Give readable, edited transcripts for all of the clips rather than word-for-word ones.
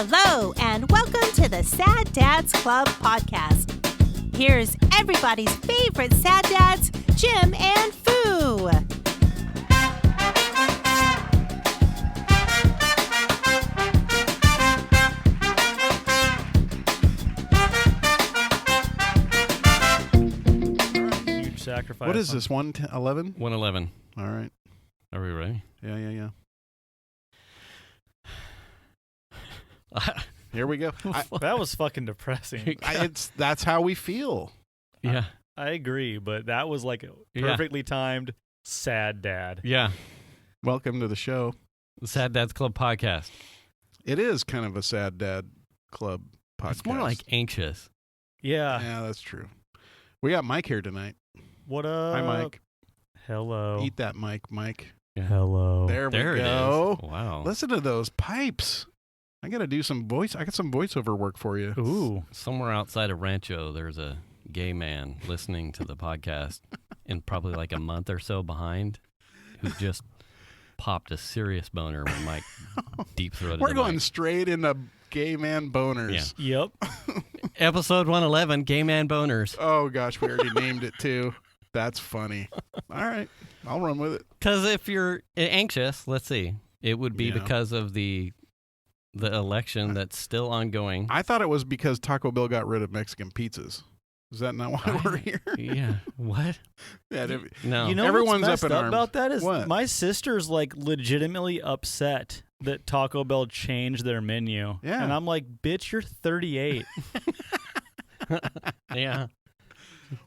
Hello, and welcome to the Sad Dads Club podcast. Here's everybody's favorite sad dads, Jim and Foo. Huge sacrifice. What is this, 111? 111. All right. Are we ready? Yeah. Here we go. That was fucking depressing. That's how we feel. Yeah. I agree, but that was like a perfectly timed sad dad. Yeah. Welcome to the show. The Sad Dads Club podcast. It is kind of a sad dad club podcast. It's more like anxious. Yeah. Yeah, that's true. We got Mike here tonight. What up? Hi, Mike. Hello. Eat that mic, Mike. Yeah. Hello. There we There go. it is. Wow. Listen to those pipes. I got to do some voice. I got some voiceover work for you. Ooh. Somewhere outside of Rancho, there's a gay man listening to the podcast and probably like a month or so behind who just popped a serious boner when Mike deep-throated We're the going mic. straight into gay man boners. Yep. Episode 111, Gay Man Boners. Oh, gosh. We already named it, too. That's funny. All right. I'll run with it. Because if you're anxious, let's see, it would be Yeah. because of the election that's still ongoing. I thought it was because Taco Bell got rid of Mexican pizzas. Is that not why we're here? Yeah. What? Yeah, No. You know Everyone's what's up messed in up arms. about that is What? my sister's like legitimately upset that Taco Bell changed their menu. Yeah. And I'm like, bitch, you're 38. Yeah.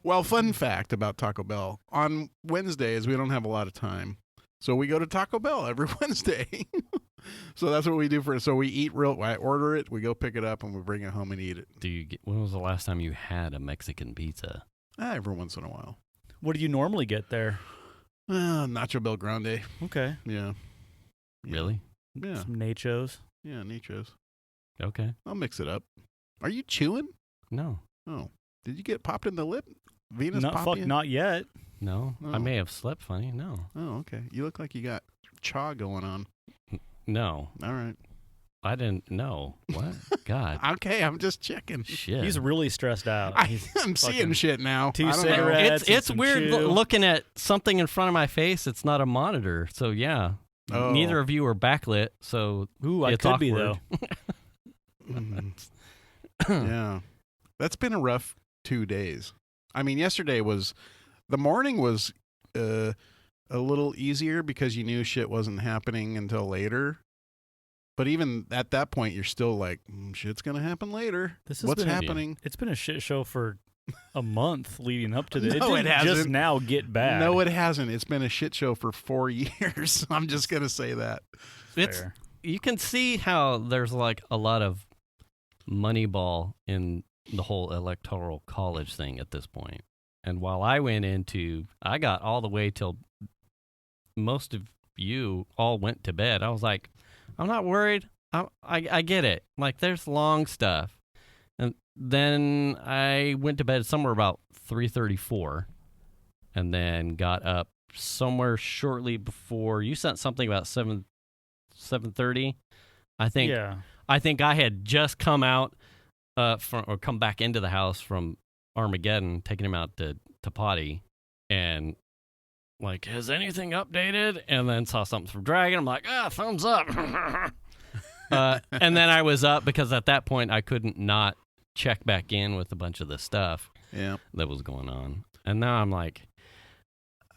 Well, fun fact about Taco Bell. On Wednesdays, we don't have a lot of time. So we go to Taco Bell every Wednesday. So that's what we do so we eat I order it, we go pick it up, and we bring it home and eat it. When was the last time you had a Mexican pizza? Every once in a while. What do you normally get there? Nacho Bel Grande. Okay. Yeah. Really? Yeah. Some nachos. Yeah, nachos. Okay. I'll mix it up. Are you chewing? No. Oh. Did you get popped in the lip? Venus popped you? Not yet. No. Oh. I may have slept funny. No. Oh, okay. You look like you got chaw going on. No. All right. I didn't know. What? God. Okay, I'm just checking. Shit. He's really stressed out. I'm seeing fucking shit now. two I don't cigarettes. It's and some weird chew. looking at something in front of my face. It's not a monitor. So, yeah. Oh. Neither of you are backlit. So, Ooh, I it's could be, awkward. though. know. Yeah. That's been a rough 2 days. I mean, the morning was a little easier because you knew shit wasn't happening until later. But even at that point, you're still like, shit's going to happen later. This has What's been happening? It's been a shit show for a month leading up to this. No, it it didn't just hasn't. now get bad. No, it hasn't. It's been a shit show for 4 years. I'm just going to say that. It's Fair. You can see how there's like a lot of moneyball in the whole electoral college thing at this point. And while I got all the way till most of you all went to bed. I was like, I'm not worried. I get it. Like, there's long stuff. And then I went to bed somewhere about 3:34 and then got up somewhere shortly before. You sent something about 7:30. I think I had just come out come back into the house from Armageddon, taking him out to potty, and like, has anything updated? And then saw something from Dragon. I'm like, thumbs up. And then I was up because at that point I couldn't not check back in with a bunch of the stuff that was going on. And now I'm like,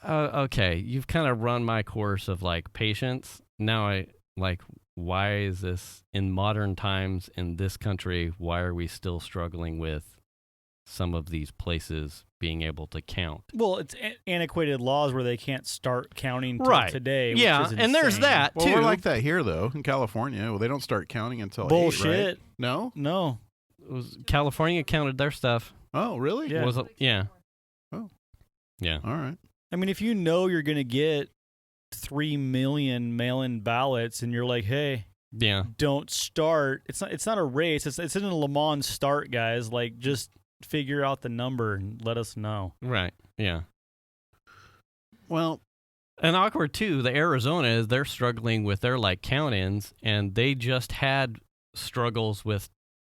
okay, you've kind of run my course of like patience. Now I like, why is this in modern times in this country? Why are we still struggling with some of these places being able to count? Well, it's antiquated laws where they can't start counting till Right. today. Yeah, which is and there's insane. that Well, too. we're like that here, though, in California. Well, they don't start counting until 8, Bullshit. right? No? No. California counted their stuff. Oh, really? Yeah. Was it? Yeah. Oh. Yeah. All right. I mean, if you know you're going to get 3 million mail-in ballots and you're like, hey, Yeah. don't start. It's not a race. It's in a Le Mans start, guys. Like, just figure out the number and let us know. Right. Yeah. Well, And awkward too, the Arizona is they're struggling with their like count-ins, and they just had struggles with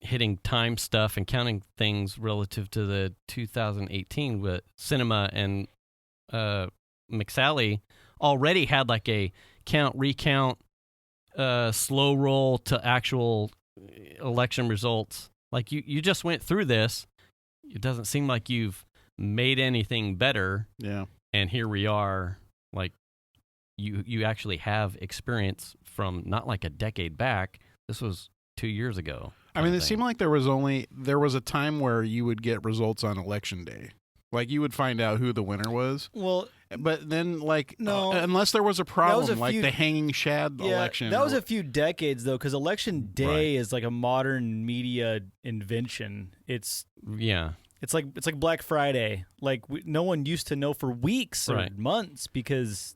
hitting time stuff and counting things relative to the 2018 with Cinema and McSally already had like a count, recount, slow roll to actual election results. Like you just went through this. It doesn't seem like you've made anything better. Yeah. And here we are, like you actually have experience from not like a decade back. This was 2 years ago. I mean, it seemed like there was a time where you would get results on election day. Like you would find out who the winner was. Well, but then no, unless there was a problem, like the hanging shad election. That was a few decades though, because election day is like a modern media invention. It's like Black Friday. Like no one used to know for weeks or months because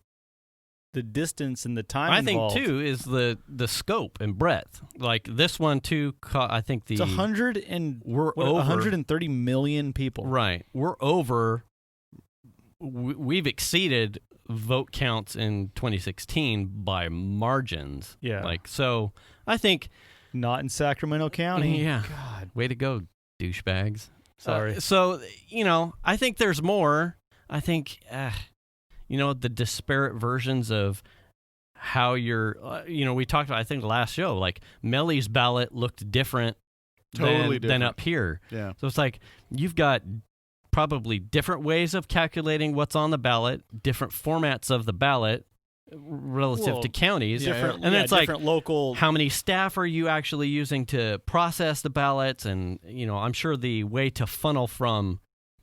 the distance and the time involved. Think too is the scope and breadth. Like this one too, I think it's 130 million people. Right, we're over. We've exceeded vote counts in 2016 by margins. Yeah, like so. I think not in Sacramento County. Yeah, God, way to go, douchebags. Sorry. So I think there's more. I think. The disparate versions of how you're, we talked about, I think, the last show, like Melly's ballot looked different than up here. Yeah. So it's like you've got probably different ways of calculating what's on the ballot, different formats of the ballot relative to counties. And then it's like local. How many staff are you actually using to process the ballots? And, I'm sure the way to funnel from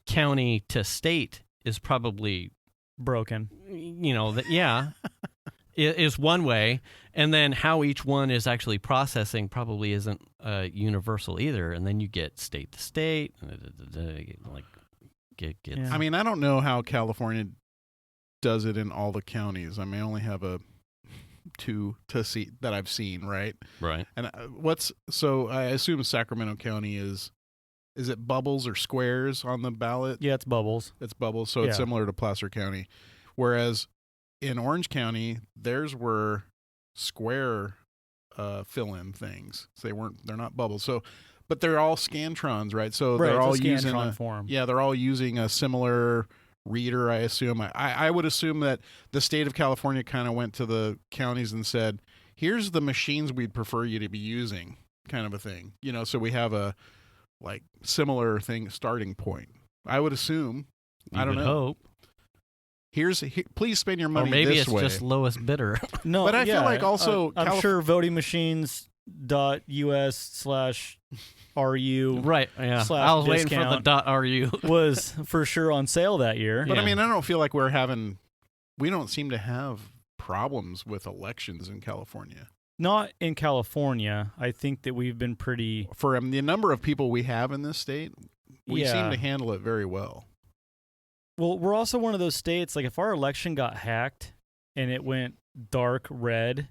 county to state is probably broken, is one way, and then how each one is actually processing probably isn't universal either, and then you get state to state, I mean, I don't know how California does it in all the counties. I mean, I only have two to see that I've seen, right? And I assume Sacramento County is it bubbles or squares on the ballot? Yeah, it's bubbles. It's bubbles, so it's similar to Placer County. Whereas in Orange County, theirs were square fill-in things. So they're not bubbles. So, but they're all Scantrons, right? So they're all using form. Yeah, they're all using a similar reader, I assume. I would assume that the state of California kind of went to the counties and said, "Here's the machines we'd prefer you to be using," kind of a thing. So we have a similar thing starting point. I would assume. I don't know. Hope. Please spend your money or maybe this way. It's just lowest bidder. No, but I feel like also I'm sure votingmachines.us/RU right. Yeah. I was waiting for the .RU was for sure on sale that year. But I mean, I don't feel like we don't seem to have problems with elections in California. Not in California. I think that we've been pretty... For the number of people we have in this state, we seem to handle it very well. Well, we're also one of those states, like if our election got hacked and it went dark red,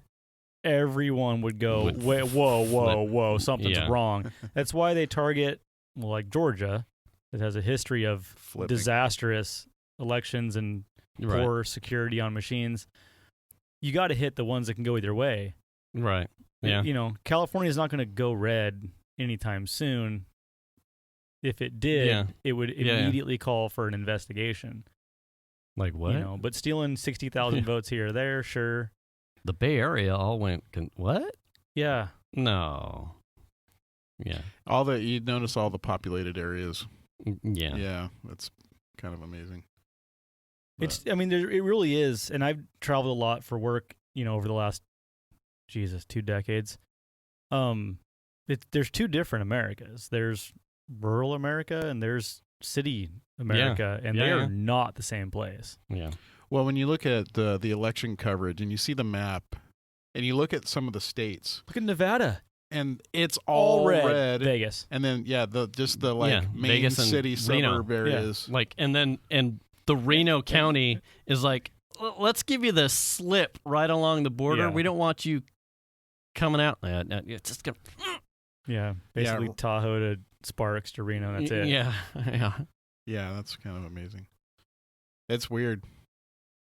everyone would go, whoa, something's wrong. That's why they target, like Georgia, that has a history of disastrous elections and poor security on machines. You got to hit the ones that can go either way. Right. Yeah. California's not going to go red anytime soon. If it did, it would immediately call for an investigation. Like what? But stealing 60,000 votes here or there, sure. The Bay Area all went, what? Yeah. No. Yeah. You'd notice all the populated areas. Yeah. Yeah, that's kind of amazing. It really is. And I've traveled a lot for work, over the last 2 decades. There's two different Americas. There's rural America and there's city America, and they are not the same place. Yeah. Well, when you look at the election coverage and you see the map and you look at some of the states. Look at Nevada. And it's all red. Vegas. And then, main Vegas and city suburb Reno. areas. Yeah. And the Reno County is like, let's give you the slip right along the border. Yeah. We don't want you coming out. It's just gonna... Yeah, basically Tahoe to Sparks to Reno. That's it. Yeah. Yeah, that's kind of amazing. It's weird.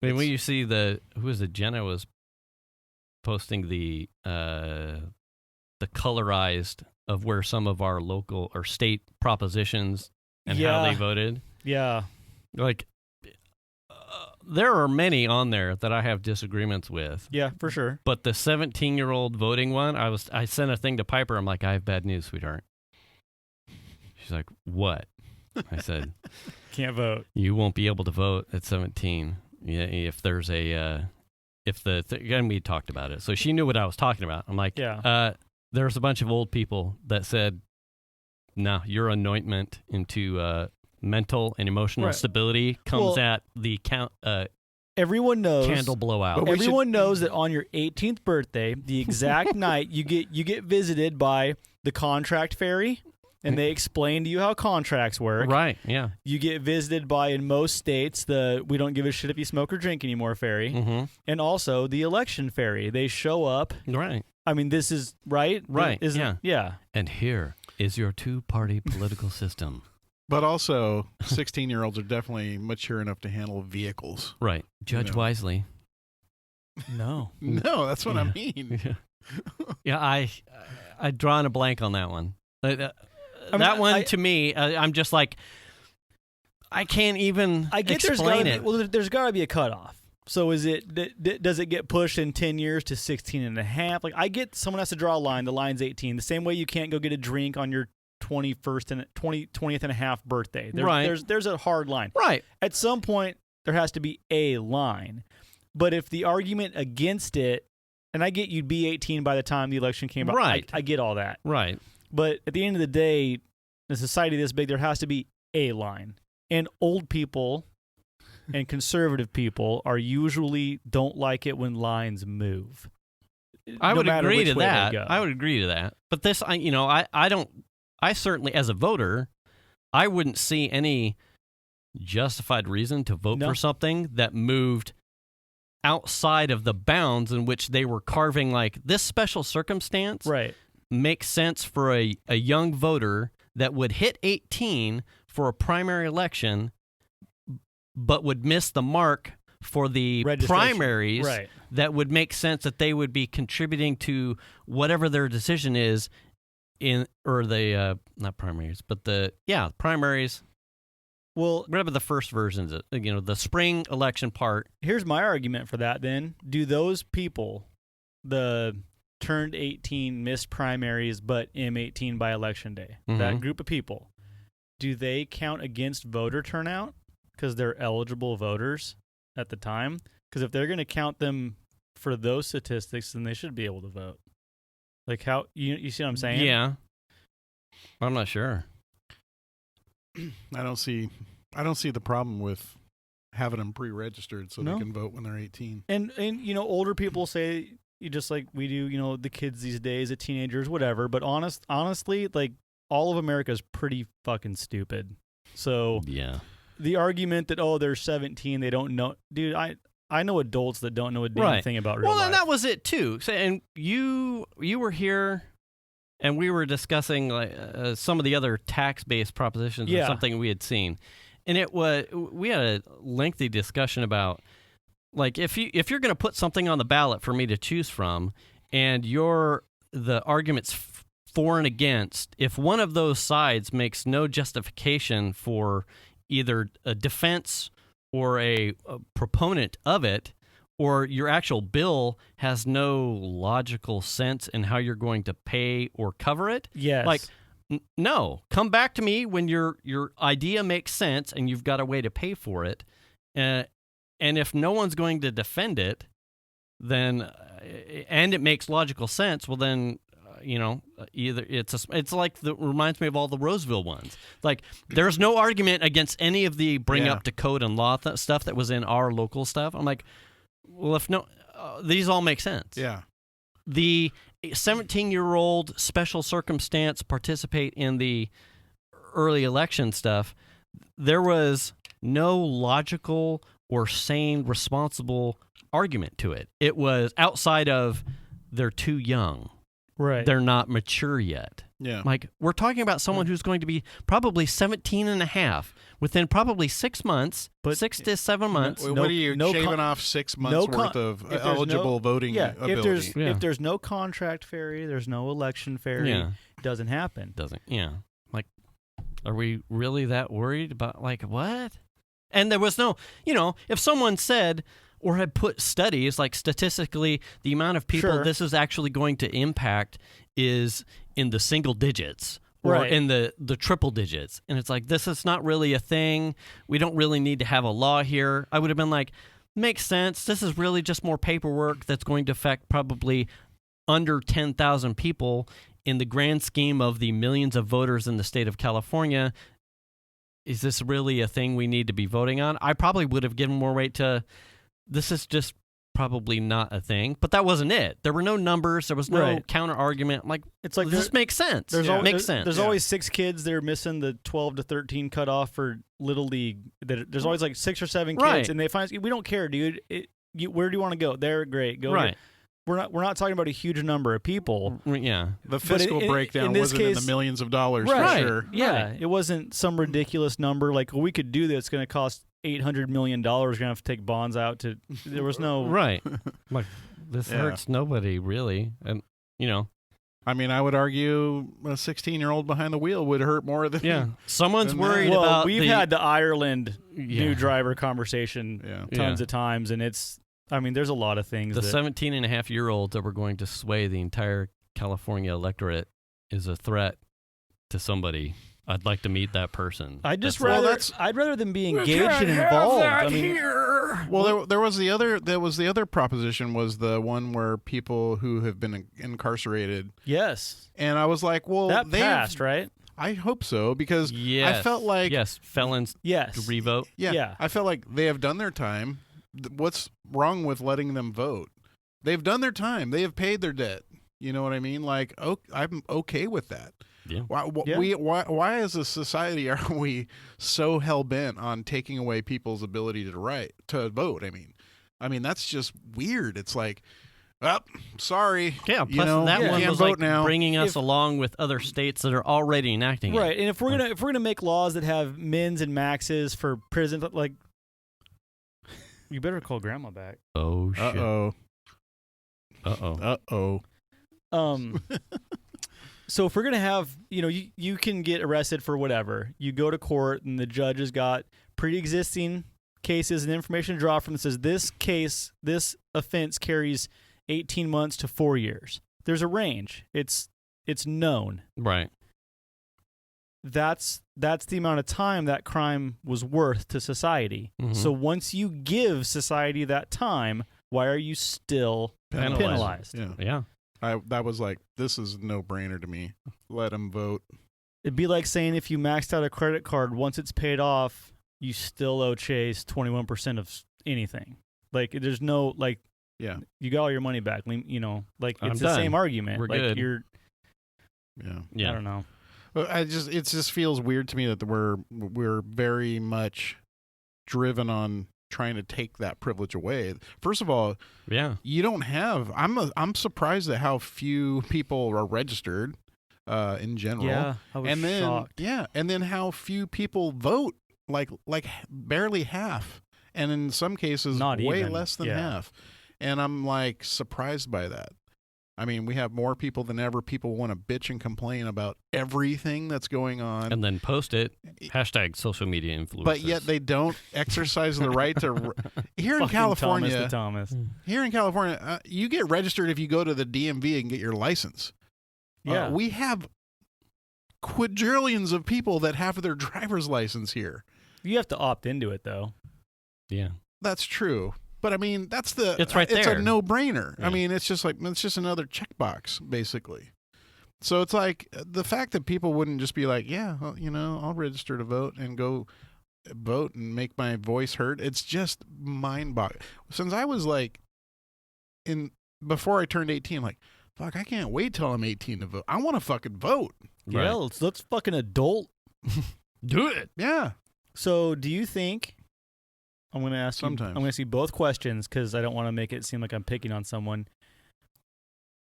I mean, when you see Jenna was posting the the colorized of where some of our local or state propositions and how they voted. Yeah. Like, there are many on there that I have disagreements with. Yeah, for sure. But the 17-year-old voting one, I sent a thing to Piper. I'm like, I have bad news, sweetheart. She's like, what? I said, can't vote. You won't be able to vote at 17. Yeah, if there's a, and we talked about it. So she knew what I was talking about. I'm like, there's a bunch of old people that said, no, your anointment into mental and emotional stability comes at the everyone knows candle blowout. Everyone knows that on your 18th birthday, the exact night you get visited by the contract fairy, and they explain to you how contracts work. Right, yeah. You get visited by, in most states, the we don't give a shit if you smoke or drink anymore fairy, and also the election fairy. They show up. Right. I mean, this is right. Right. Yeah. And here is your two-party political system. But also, 16-year-olds are definitely mature enough to handle vehicles. Right. Judge wisely. No. No, that's what I mean. Yeah, I drawn a blank on that one. To me, I'm just like, I can't even explain it. There's got to be a cutoff. So does it get pushed in 10 years to 16 and a half? Like, I get someone has to draw a line. The line's 18. The same way you can't go get a drink on your 20th and a half birthday. There's a hard line. Right. At some point, there has to be a line. But if the argument against it, and I get you'd be 18 by the time the election came out. Right. I get all that. Right. But at the end of the day, in a society this big, there has to be a line. And old people and conservative people usually don't like it when lines move. I would agree to that. But this, I certainly, as a voter, I wouldn't see any justified reason to vote for something that moved outside of the bounds in which they were carving, like, this special circumstance makes sense for a young voter that would hit 18 for a primary election but would miss the mark for the primaries. That would make sense that they would be contributing to whatever their decision is not primaries, but primaries. Well, whatever the first versions, the spring election part. Here's my argument for that then. Do those people, the turned 18, missed primaries, but M18 by election day, that group of people, do they count against voter turnout because they're eligible voters at the time? Because if they're going to count them for those statistics, then they should be able to vote. Like, how you see what I'm saying? Yeah. I'm not sure. I don't see the problem with having them pre-registered so they can vote when they're 18. And older people say, just like we do, the kids these days, the teenagers, whatever. But honestly, like, all of America is pretty fucking stupid. So yeah, the argument that they're 17, they don't know, dude. I know adults that don't know a damn thing about real life. Well, and that was it too. So, and you were here, and we were discussing some of the other tax-based propositions or something we had seen, and we had a lengthy discussion about, like, if you're going to put something on the ballot for me to choose from, and the arguments for and against, if one of those sides makes no justification for either a defense or a proponent of it, or your actual bill has no logical sense in how you're going to pay or cover it. Yes. Like, no. Come back to me when your idea makes sense and you've got a way to pay for it. And if no one's going to defend it, then and it makes logical sense, well then, either it's like reminds me of all the Roseville ones. Like, there's no argument against any of the bring up to code and law stuff that was in our local stuff. I'm like, well, if no, these all make sense. Yeah. The 17-year-old special circumstance participate in the early election stuff. There was no logical or sane, responsible argument to it. It was outside of they're too young. Right. They're not mature yet. Yeah. Like, we're talking about someone who's going to be probably 17 and a half within probably 6 months, 6 to 7 months. What are you shaving off 6 months worth of eligible voting ability? If there's no contract ferry, there's no election ferry. Yeah. It doesn't happen. Like, are we really that worried about, like, what? And there was no, if someone said or had put studies, like statistically, the amount of people this is actually going to impact is in the single digits or in the triple digits. And it's like, this is not really a thing. We don't really need to have a law here. I would have been like, makes sense. This is really just more paperwork that's going to affect probably under 10,000 people in the grand scheme of the millions of voters in the state of California. Is this really a thing we need to be voting on? I probably would have given more weight to, this is just probably not a thing, but that wasn't it. There were no numbers. There was no counter argument. Like, it's like this makes sense. There's always 6 kids that are missing the 12 to 13 cutoff for Little League. There's always like 6 or 7 kids, and they find, we don't care, dude. Where do you want to go? They're great. Go here. We're not talking about a huge number of people. Yeah. The fiscal breakdown wasn't in the millions of dollars for sure. Yeah. It wasn't some ridiculous number like, we could do this. It's going to cost $800 million. We're going to have to take bonds out to. There was no. Right. Like, this hurts nobody, really. And, I mean, I would argue a 16-year-old behind the wheel would hurt more than. Yeah. Someone's worried well, about. We've had the Ireland new driver conversation tons of times, and it's. I mean, there's a lot of things. The 17-and-a-half-year-olds that were going to sway the entire California electorate is a threat to somebody. I'd like to meet that person. I'd rather them be engaged and involved. I mean, well, there was the other proposition was the one where people who have been incarcerated. Yes. And I was like, well, that passed, right? I hope so, because I felt like felons to revote. Yeah, I felt like they have done their time. What's wrong with letting them vote? They've done their time. They have paid their debt. You know what I mean? Like, I'm okay with that. Yeah. Why as a society are we so hell bent on taking away people's ability to vote? I mean that's just weird. It's like, sorry. Yeah. Plus that one was like bringing us along with other states that are already enacting it. Right. And if we're gonna make laws that have mins and maxes for prison, like, you better call Grandma back. Oh shit. So if we're going to have, you can get arrested for whatever. You go to court and the judge has got pre-existing cases and information to draw from that says this offense carries 18 months to 4 years. There's a range. It's known. Right. That's the amount of time that crime was worth to society. Mm-hmm. So once you give society that time, why are you still penalized? Yeah. That was like, this is no brainer to me. Let them vote. It'd be like saying if you maxed out a credit card, once it's paid off, you still owe Chase 21% of anything. Like, there's no, like, you got all your money back. Like, it's the same argument. We're like, good. I don't know. It just feels weird to me that we're very much driven on trying to take that privilege away. First of all, you don't have. I'm surprised at how few people are registered in general. Yeah, I was shocked. And then how few people vote. Like barely half, and in some cases, way less than half. And I'm like surprised by that. I mean, we have more people than ever. People want to bitch and complain about everything that's going on. And then post it. # social media influencers. But yet they don't exercise the right to... Here in California, Here in California, you get registered if you go to the DMV and get your license. Yeah. We have quadrillions of people that have their driver's license here. You have to opt into it, though. Yeah. That's true. But I mean, it's right there. It's a no-brainer. Yeah. I mean, it's just another checkbox, basically. So it's like the fact that people wouldn't just be like, I'll register to vote and go vote and make my voice heard. It's just mind-boggling. Since I was like, before I turned 18, like, fuck, I can't wait till I'm 18 to vote. I want to fucking vote. Right. Yeah, let's fucking adult. Do it. Yeah. So do you think... I'm going to ask Sometimes. I'm going to ask you both questions because I don't want to make it seem like I'm picking on someone.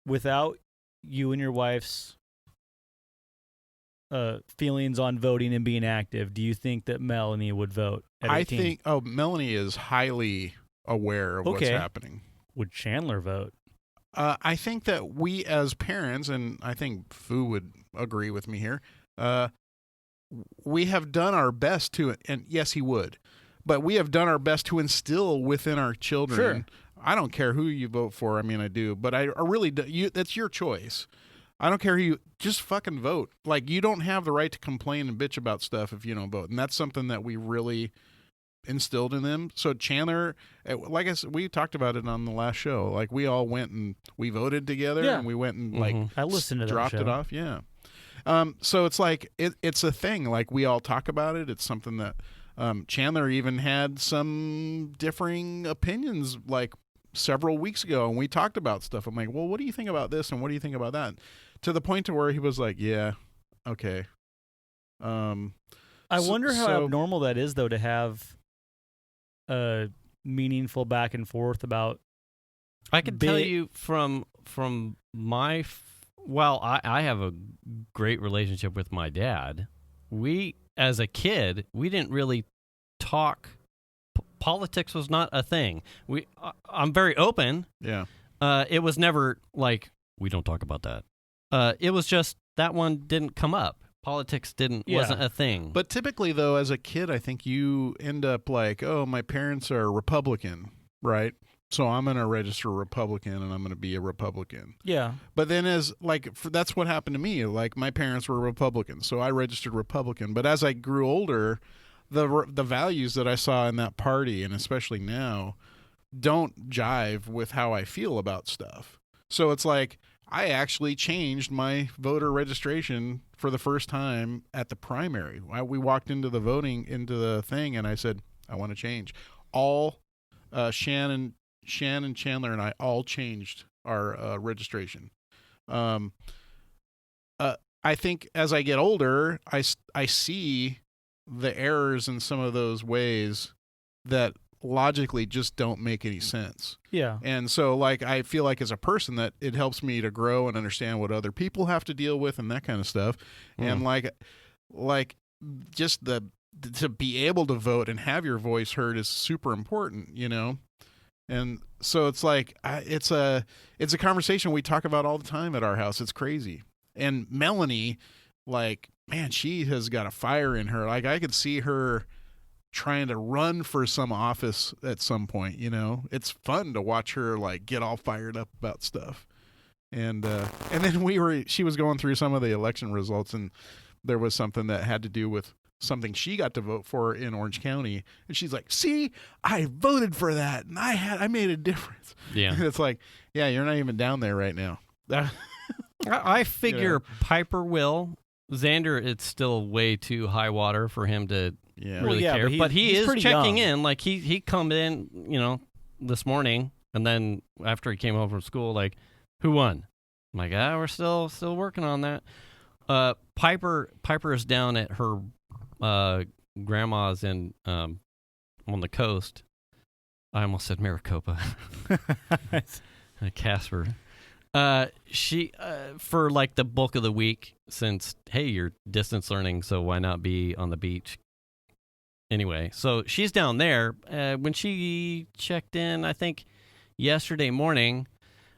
Without you and your wife's feelings on voting and being active, do you think that Melanie would vote at 18? Melanie is highly aware of what's happening. Would Chandler vote? I think that we as parents, and I think Fu would agree with me here, we have done our best to, and yes, he would, but we have done our best to instill within our children. Sure. I don't care who you vote for. I mean, I do, but I really do. That's your choice. I don't care who you, just fucking vote. Like, you don't have the right to complain and bitch about stuff if you don't vote. And that's something that we really instilled in them. So Chandler, like I said, we talked about it on the last show. Like, we all went and we voted together, and we went and like I listened to that dropped show. it off. Yeah. So it's like it's a thing. Like, we all talk about it. It's something that Chandler even had some differing opinions like several weeks ago, and we talked about stuff. I'm like, well, what do you think about this, and what do you think about that? To the point to where he was like, yeah, okay. I wonder how abnormal that is, though, to have a meaningful back and forth about. I can tell you from my I have a great relationship with my dad. We, as a kid, we didn't really talk. Politics was not a thing. I'm very open. Yeah. It was never like, we don't talk about that. It was just that one didn't come up. Politics wasn't a thing. But typically, though, as a kid, I think you end up like, oh, my parents are Republican, right? So I'm going to register Republican, and I'm going to be a Republican. Yeah. But then that's what happened to me. Like, my parents were Republicans, so I registered Republican. But as I grew older, the values that I saw in that party, and especially now, don't jive with how I feel about stuff. So it's like, I actually changed my voter registration for the first time at the primary. We walked into the thing, and I said, I want to change. All Shannon, Chandler, and I all changed our registration. I think as I get older, I see the errors in some of those ways that logically just don't make any sense. Yeah. And so, like, I feel like as a person that it helps me to grow and understand what other people have to deal with and that kind of stuff. And like just to be able to vote and have your voice heard is super important, you know? And so it's like, it's a conversation we talk about all the time at our house. It's crazy. And Melanie, like, man, she has got a fire in her. Like, I could see her trying to run for some office at some point, you know? It's fun to watch her, like, get all fired up about stuff. And then she was going through some of the election results, and there was something that had to do with something she got to vote for in Orange County. And she's like, see, I voted for that, and I made a difference. Yeah. And it's like, yeah, you're not even down there right now. I figure Piper will. Xander, it's still way too high water for him to really care. But he is checking in. Like, he come in, you know, this morning, and then after he came home from school, like, who won? I'm like, we're still working on that. Piper is down at her grandma's in on the coast. I almost said Maricopa. Casper. She for like the bulk of the week, since, hey, you're distance learning, so why not be on the beach? Anyway, so she's down there. When she checked in, I think yesterday morning,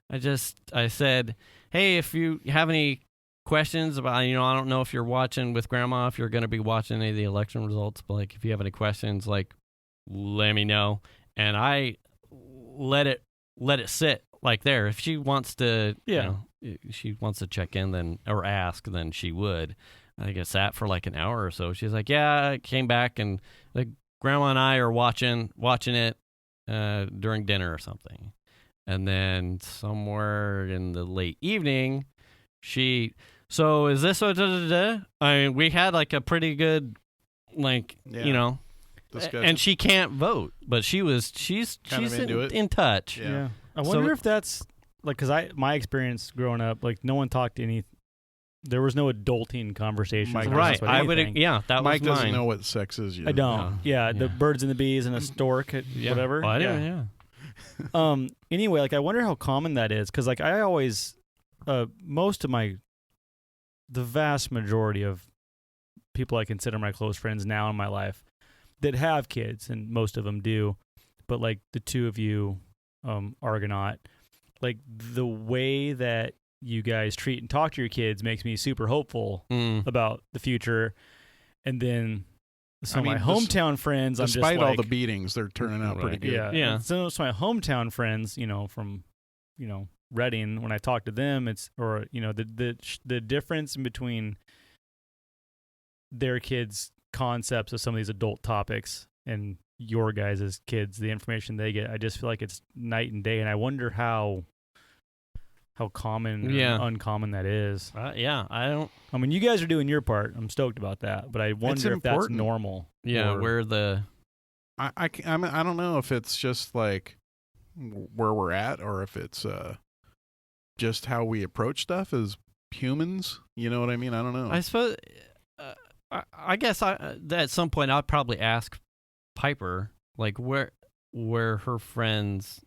I said, hey, if you have any questions about, you know, I don't know if you're watching with Grandma, if you're going to be watching any of the election results, but like, if you have any questions, like, let me know. And I let it sit like there. If she wants to, you know, she wants to check in, then, or ask, then she would. I think it sat for like an hour or so. She's like, yeah, I came back, and like, Grandma and I are watching it during dinner or something. And then somewhere in the late evening, so is this what, I mean, we had like a pretty good, like, you know, discussion. And she can't vote, but she's in touch. Yeah. I wonder if that's like, because my experience growing up, like, no one talked there was no adulting conversations. Right. That Mike was mine. Doesn't know what sex is yet. I don't. Yeah. The birds and the bees and a stork, whatever. Oh, I do, Anyway, like, I wonder how common that is, because like, I always, the vast majority of people I consider my close friends now in my life that have kids, and most of them do, but like the two of you, Argonaut, like the way that you guys treat and talk to your kids makes me super hopeful about the future. And then some of my hometown friends, I'm just like, despite all the beatings, they're turning out pretty good. Yeah. So my hometown friends, from, Reading, when I talk to them, the difference in between their kids' concepts of some of these adult topics and your guys' kids, the information they get, I just feel like it's night and day. And I wonder how common or uncommon that is. I mean, you guys are doing your part. I'm stoked about that, but I wonder if that's normal. Yeah, I don't know if it's just like where we're at, or if it's just how we approach stuff as humans. You know what I mean? I don't know. I suppose. I guess at some point I'd probably ask Piper like where her friends'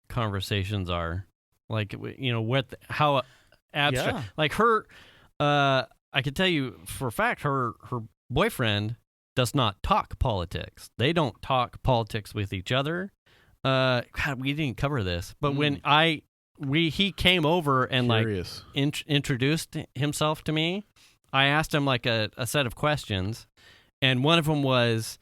conversations are. Like, how abstract. Yeah. Like her, I can tell you for a fact, her boyfriend does not talk politics. They don't talk politics with each other. God, we didn't cover this, but when he came over and introduced himself to me, I asked him like a set of questions, and one of them was,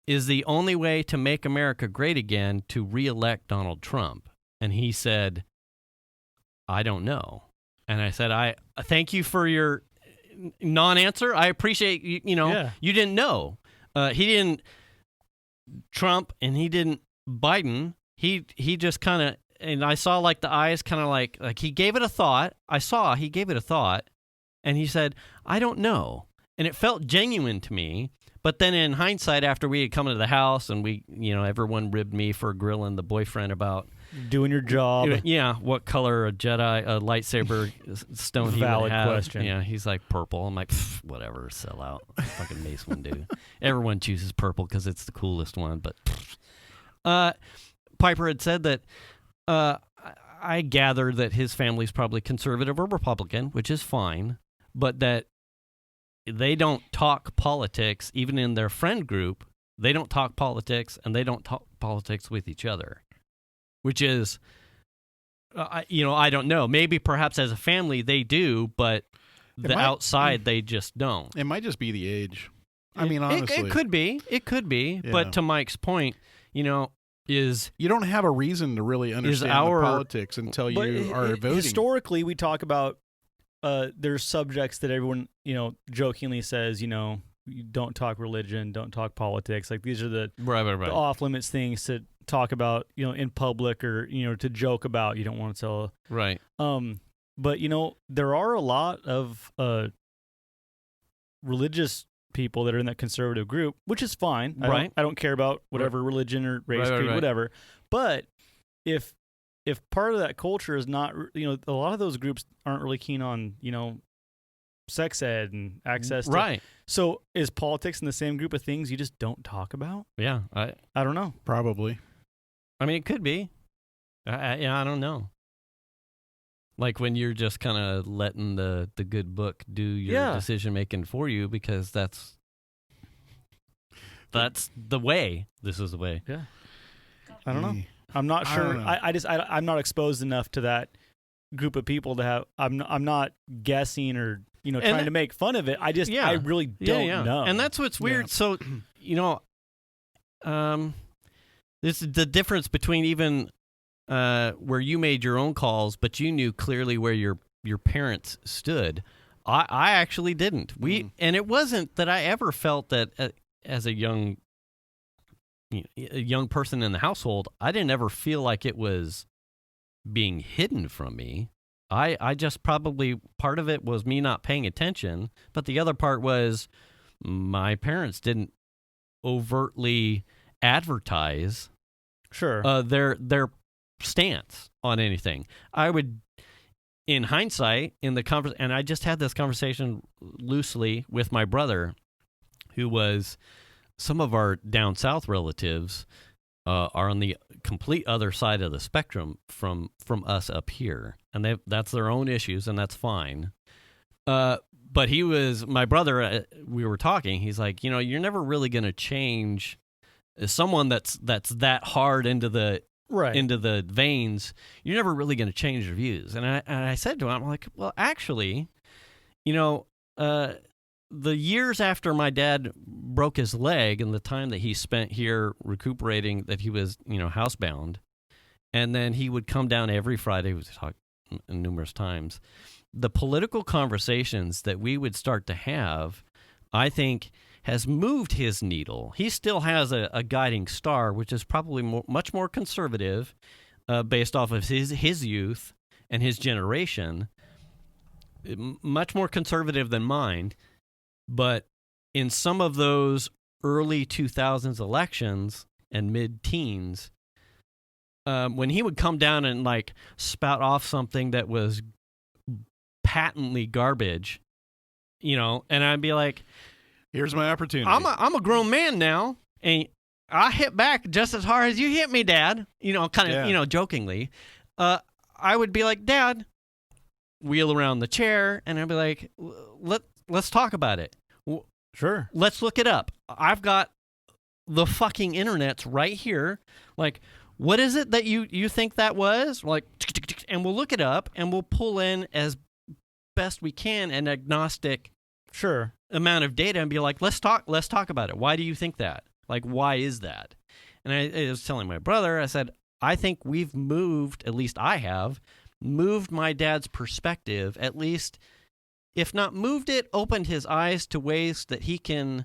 "Is the only way to make America great again to reelect Donald Trump?" And he said, "I don't know." And I said, I thank you for your non-answer. I appreciate you. You didn't know. He didn't Trump, and he didn't Biden. He just kind of, and I saw like the eyes kind of like he gave it a thought. He gave it a thought, and he said, "I don't know." And it felt genuine to me. But then in hindsight, after we had come into the house and we, everyone ribbed me for grilling the boyfriend about doing your job. Yeah, what color a lightsaber stone he Valid would have. question. Yeah, he's like purple. I'm like, whatever, sell out. Fucking Mace Windu. Everyone chooses purple because it's the coolest one. But Piper had said that I gather that his family's probably conservative or Republican, which is fine, but that they don't talk politics, even in their friend group. They don't talk politics, and they don't talk politics with each other, which is, I don't know. Maybe perhaps as a family they do, but outside they just don't. It might just be the age. I mean, honestly. It could be. It could be. Yeah. But to Mike's point, is... You don't have a reason to really understand the politics until you are voting. Historically, we talk about there's subjects that everyone, jokingly says, you don't talk religion, don't talk politics. Like these are the off limits things to talk about, in public or, to joke about. You don't want to tell. Right. But, there are a lot of religious people that are in that conservative group, which is fine. I don't care about whatever religion or race, creed, whatever. But if part of that culture is not, a lot of those groups aren't really keen on, sex ed and access to. Right. So is politics in the same group of things you just don't talk about? Yeah. I don't know. Probably. I mean, it could be. I don't know. Like when you're just kind of letting the good book do your decision making for you, because that's the way. This is the way. Yeah. I don't know. I'm not sure. I'm not exposed enough to that group of people to have. I'm not guessing or trying to make fun of it. I really don't know. And that's what's weird. So this is the difference between even where you made your own calls, but you knew clearly where your parents stood. I actually didn't. And it wasn't that I ever felt that as a young person in the household, I didn't ever feel like it was being hidden from me. I just probably, part of it was me not paying attention, but the other part was my parents didn't overtly advertise their stance on anything. I would, in hindsight, in the conversation, and I just had this conversation loosely with my brother, who was, some of our down south relatives are on the complete other side of the spectrum from us up here, and that's their own issues, and that's fine. But he was my brother. We were talking. He's like, you're never really going to change someone that's that hard into the veins. You're never really going to change their views. And I said to him, I'm like, well, actually, the years after my dad broke his leg and the time that he spent here recuperating, that he was housebound, and then he would come down every Friday. We talked numerous times. The political conversations that we would start to have, I think, has moved his needle. He still has a guiding star, which is probably much more conservative, based off of his youth and his generation, much more conservative than mine. But in some of those early 2000s elections and mid-teens, when he would come down and like spout off something that was patently garbage, and I'd be like, here's my opportunity. I'm a grown man now, and I hit back just as hard as you hit me, Dad. Kind of jokingly. I would be like, Dad, wheel around the chair, and I'd be like, let's talk about it. Sure. Let's look it up. I've got the fucking internet's right here. Like, what is it that you think that was? Like, and we'll look it up, and we'll pull in as best we can an agnostic amount of data and be like, let's talk about it. Why do you think that? Like, why is that? And I was telling my brother, I said, I think we've moved, at least I have, moved my dad's perspective, at least, if not moved it, opened his eyes to ways that he can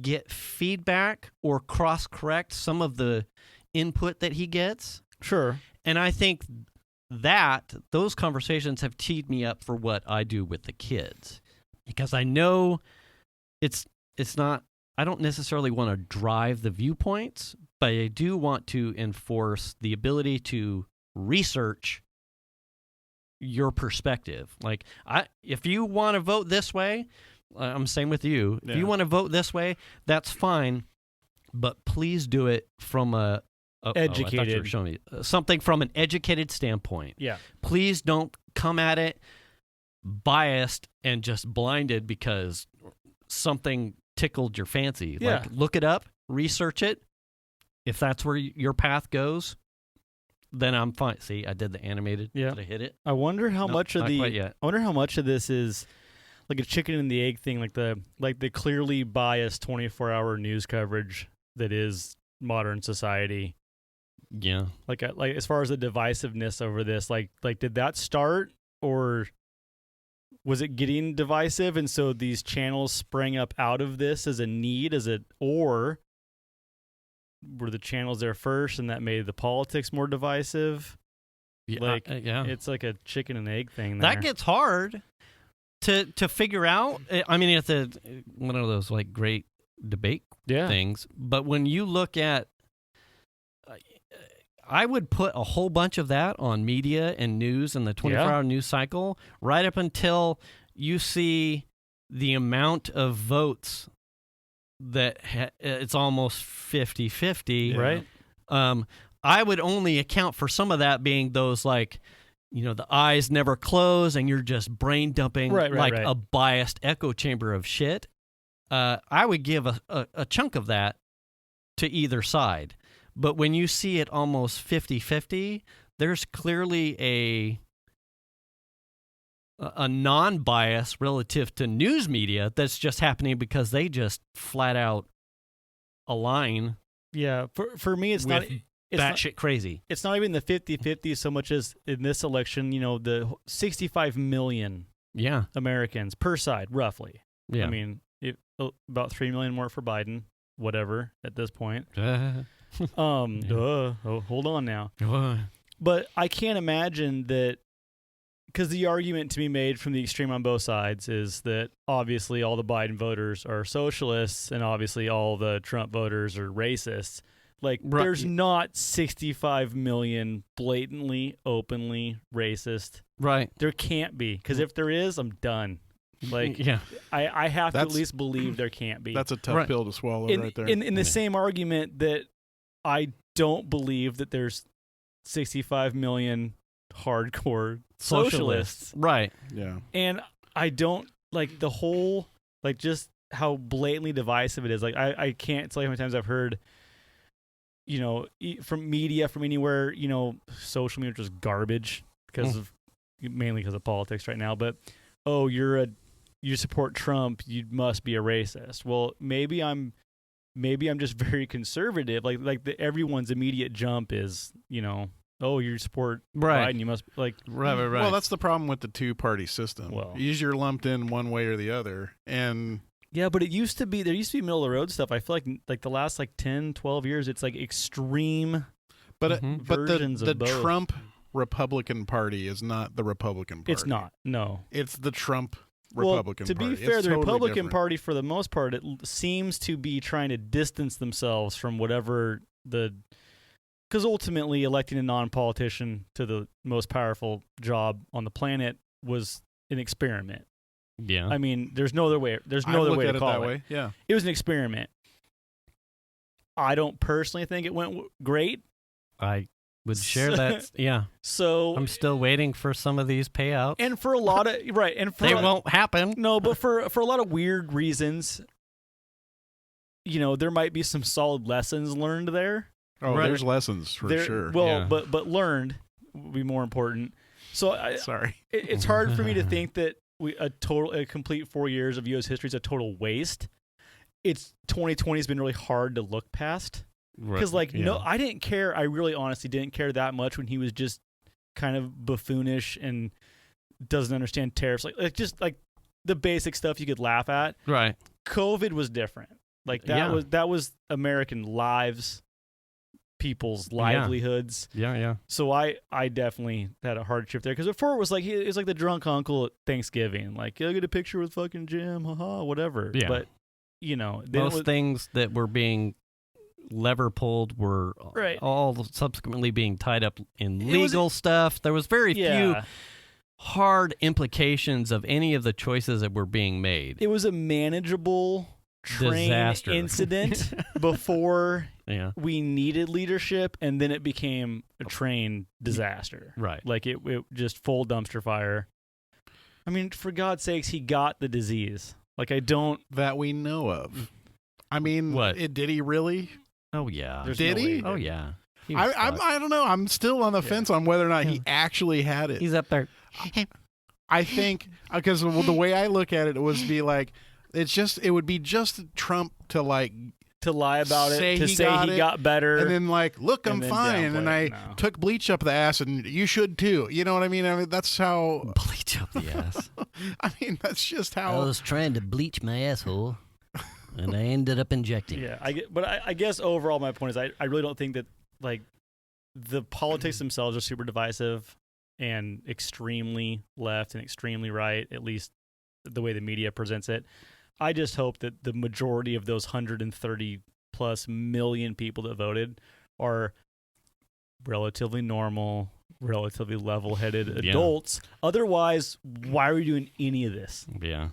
get feedback or cross-correct some of the input that he gets. Sure. And I think that those conversations have teed me up for what I do with the kids, because I know it's not, I don't necessarily want to drive the viewpoints, but I do want to enforce the ability to research your perspective. Like, if you want to vote this way, I'm same with you. Yeah. If you want to vote this way, that's fine, but please do it from a educated. I thought you were showing me something from an educated standpoint. Yeah. Please don't come at it biased and just blinded because something tickled your fancy. Yeah. Like, look it up, research it. If that's where your path goes, then I'm fine. See, I did the animated. Yeah. Did I hit it? I wonder how Nope, much of not quite yet. I wonder how much of this is like a chicken and the egg thing, like the clearly biased 24-hour news coverage that is modern society. Yeah. Like as far as the divisiveness over this, like did that start, or was it getting divisive and so these channels sprang up out of this as a need, or were the channels there first and that made the politics more divisive? Yeah. It's like a chicken and egg thing there. That gets hard to figure out. I mean, it's one of those like great debate things. But when you look at, I would put a whole bunch of that on media and news and the 24-hour news cycle right up until you see the amount of votes that it's almost 50-50. Right. I would only account for some of that being those like, the eyes never close and you're just brain dumping a biased echo chamber of shit. I would give a chunk of that to either side. But when you see it almost 50-50, there's clearly a non-bias relative to news media that's just happening because they just flat out align. Yeah, for me, it's not batshit crazy. It's not even the 50-50 so much as in this election, the 65 million Americans per side, roughly. Yeah. I mean, about 3 million more for Biden, whatever, at this point. Hold on now. But I can't imagine that, because the argument to be made from the extreme on both sides is that obviously all the Biden voters are socialists and obviously all the Trump voters are racists. Like, there's not 65 million blatantly, openly racist. Right. There can't be, because if there is, I'm done. Like, I have to at least believe there can't be. That's a tough pill to swallow right there. In the same argument that I don't believe that there's 65 million hardcore socialists. Right. Yeah. And I don't like the whole, like just how blatantly divisive it is. Like I can't tell you how many times I've heard, from media, from anywhere, social media is just garbage mainly because of politics right now. But you support Trump, you must be a racist. Well, maybe I'm just very conservative. Like everyone's immediate jump is, you support Biden, you must right. Well, that's the problem with the two-party system. Well, you're lumped in one way or the other, and yeah, but there used to be middle of the road stuff. I feel like the last 10, 12 years, it's like extreme. But versions the of both. Trump Republican Party is not the Republican Party. It's not. No, it's the Trump Republican Party. To be fair, it's the totally Republican different. Party, for the most part, it seems to be trying to distance themselves from whatever because ultimately electing a non-politician to the most powerful job on the planet was an experiment. Yeah. I mean, there's no other way. There's no other way to call it. Yeah. It was an experiment. I don't personally think it went great. I would share that. Yeah. So I'm still waiting for some of these payouts. And for a lot of right, and for they won't happen. No, but for a lot of weird reasons, there might be some solid lessons learned there. Oh, right. There's lessons for sure. Well, yeah. but learned would be more important. So sorry, it's hard for me to think that a complete 4 years of U.S. history is a total waste. 2020 has been really hard to look past because I didn't care. I really honestly didn't care that much when he was just kind of buffoonish and doesn't understand tariffs, like just like the basic stuff you could laugh at. Right. COVID was different. Like that was American lives, people's livelihoods. Yeah. So I definitely had a hardship there because before it was like the drunk uncle at Thanksgiving, like I'll get a picture with fucking Jim, haha, whatever. Yeah. But most things that were being lever pulled were all subsequently being tied up in legal stuff. There was very few hard implications of any of the choices that were being made. It was a manageable disaster incident before we needed leadership, and then it became a train disaster. Right. Like it just full dumpster fire. I mean, for God's sakes, he got the disease. Like that we know of. I mean, what? Did he really? Oh yeah. Did he? Oh yeah. I don't know. I'm still on the fence on whether or not he actually had it. He's up there. I think because the way I look at it was be like, it would be just Trump to lie about it, to say he got better, and then look, I'm fine, and I took bleach up the ass, and you should too. You know what I mean? I mean that's how bleach up the ass. I mean that's just how I was trying to bleach my asshole, and I ended up injecting. Yeah, I guess overall my point is I really don't think that the politics themselves are super divisive and extremely left and extremely right, at least the way the media presents it. I just hope that the majority of those 130 plus million people that voted are relatively normal, relatively level-headed adults. Otherwise, why are we doing any of this? Yeah.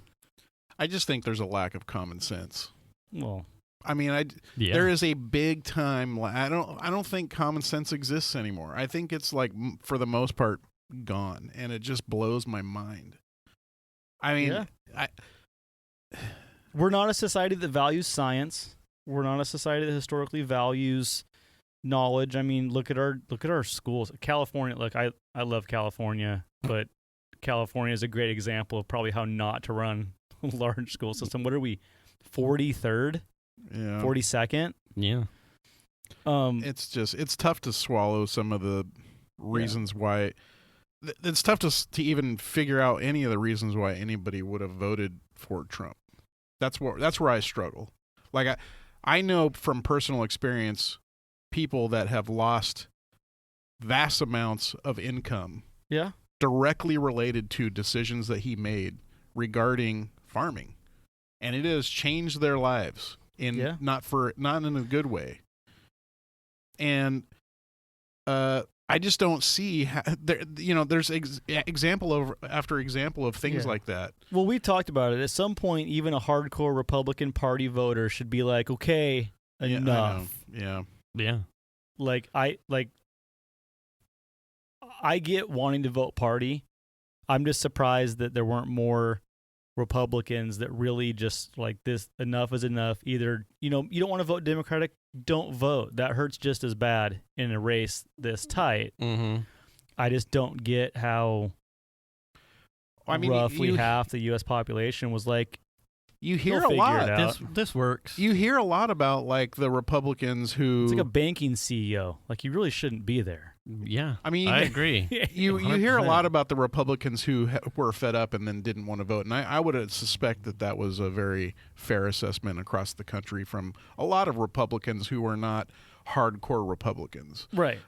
I just think there's a lack of common sense. Well, I mean, there is a big time. I don't think common sense exists anymore. I think it's for the most part gone, and it just blows my mind. I mean, we're not a society that values science. We're not a society that historically values knowledge. I mean, look at our schools. California. Look, I love California, but California is a great example of probably how not to run a large school system. What are we, 43rd? Yeah. 42nd? Yeah. It's tough to swallow some of the reasons why. It's tough to even figure out any of the reasons why anybody would have voted for Trump. That's where I struggle. Like I know from personal experience people that have lost vast amounts of income. Yeah. Directly related to decisions that he made regarding farming. And it has changed their lives not in a good way. And I just don't see how, there's example after example of things like that. Well, we talked about it. At some point, even a hardcore Republican Party voter should be like, okay, enough. Yeah. I get wanting to vote party. I'm just surprised that there weren't more Republicans that really just like this, enough is enough. Either, you don't want to vote Democratic, don't vote. That hurts just as bad in a race this tight. Mm-hmm. I just don't get how roughly half the U.S. population was like, you hear "We'll a lot. figure it out." This works. You hear a lot about like the Republicans who It's like a banking CEO. Like, you really shouldn't be there. Yeah, I mean, I agree. You hear a 100%. lot about the Republicans who were fed up and then didn't want to vote, and I would suspect that was a very fair assessment across the country from a lot of Republicans who were not hardcore Republicans. Right.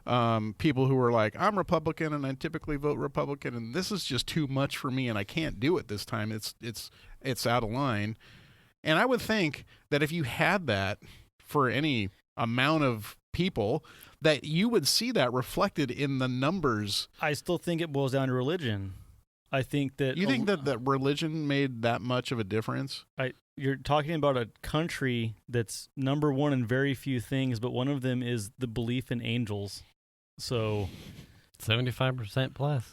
People who were like, I'm Republican and I typically vote Republican, and this is just too much for me and I can't do it this time. It's out of line. And I would think that if you had that for any amount of people, that you would see that reflected in the numbers. I still think it boils down to religion. I think that You think that religion made that much of a difference? You're talking about a country that's number one in very few things, but one of them is the belief in angels. So 75% plus.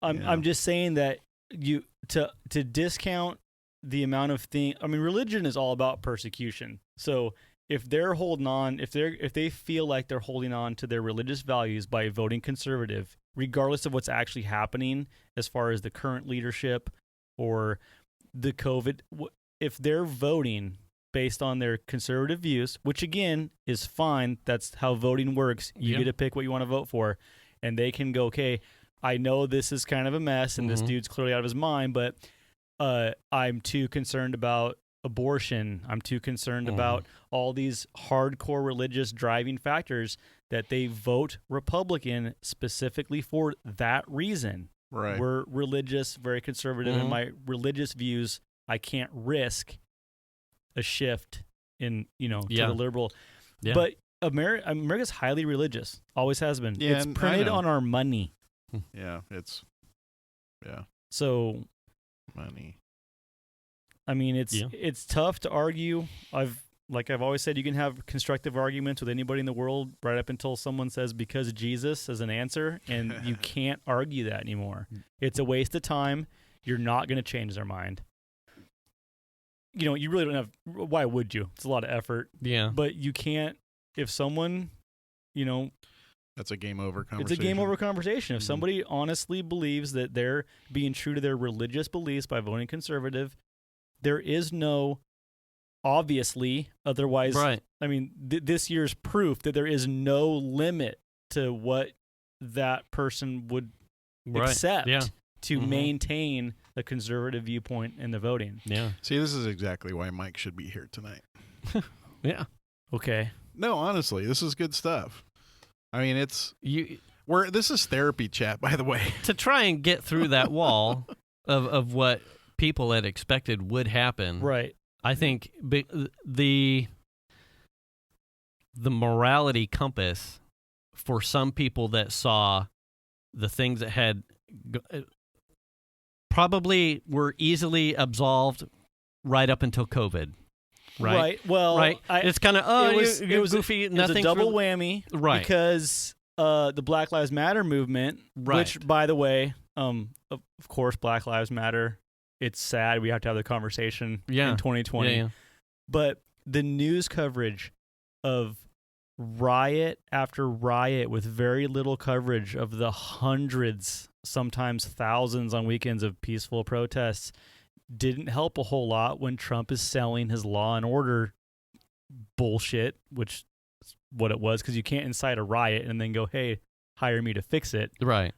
I'm just saying that you to discount the amount of thing. I mean, religion is all about persecution. So if they're holding on, if they feel like they're holding on to their religious values by voting conservative, regardless of what's actually happening as far as the current leadership or the COVID, if they're voting based on their conservative views, which again is fine, that's how voting works. You get to pick what you want to vote for, and they can go, okay, I know this is kind of a mess and this dude's clearly out of his mind, but I'm too concerned about abortion. I'm too concerned about all these hardcore religious driving factors that they vote Republican specifically for that reason. Right. We're religious, very conservative, and my religious views, I can't risk a shift in, to the liberal. Yeah. But America's highly religious, always has been. Yeah, it's and printed on our money. Yeah, So money. I mean, it's tough to argue. I've always said, you can have constructive arguments with anybody in the world right up until someone says because of Jesus as an answer, and you can't argue that anymore. It's a waste of time. You're not going to change their mind. You really don't have. Why would you? It's a lot of effort. Yeah. But you can't. If someone, That's a game over conversation. it's a game over conversation. If somebody honestly believes that they're being true to their religious beliefs by voting conservative, there is no, obviously, otherwise, Right. I mean, this year's proof that there is no limit to what that person would accept to maintain a conservative viewpoint in the voting. Yeah. See, this is exactly why Mike should be here tonight. Yeah. Okay. No, honestly, this is good stuff. I mean, this is therapy chat, by the way. To try and get through that wall of what people had expected would happen. Right. I think the morality compass for some people that saw the things that had probably were easily absolved right up until COVID. Right. Well, right. It's kind of it was goofy. It was a double whammy, right? Because the Black Lives Matter movement, which, by the way, of course, Black Lives Matter. It's sad we have to have the conversation in 2020. Yeah. But the news coverage of riot after riot with very little coverage of the hundreds, sometimes thousands on weekends of peaceful protests didn't help a whole lot when Trump is selling his law and order bullshit, which is what it was, because you can't incite a riot and then go, hey, hire me to fix it. Right.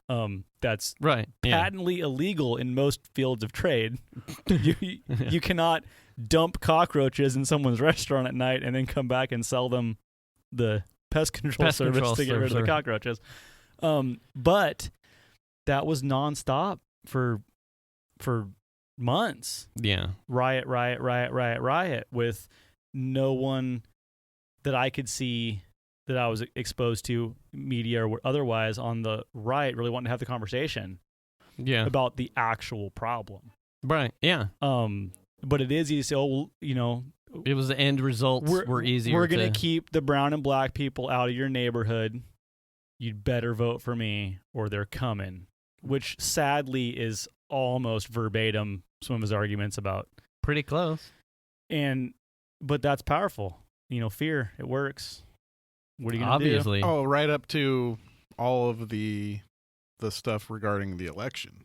That's right. Patently illegal in most fields of trade. You cannot dump cockroaches in someone's restaurant at night and then come back and sell them the pest control service to get rid of the cockroaches. But that was nonstop for months. Yeah. Riot with no one that I could see that I was exposed to, media or otherwise, on the right really wanting to have the conversation about the actual problem. Right, yeah. But it is easy to say, it was the end results were easier. We're going to keep the brown and black people out of your neighborhood. You'd better vote for me or they're coming, which sadly is almost verbatim some of his arguments about. Pretty close. But that's powerful. Fear, it works. What are you going to do? Obviously. Oh, right up to all of the stuff regarding the election.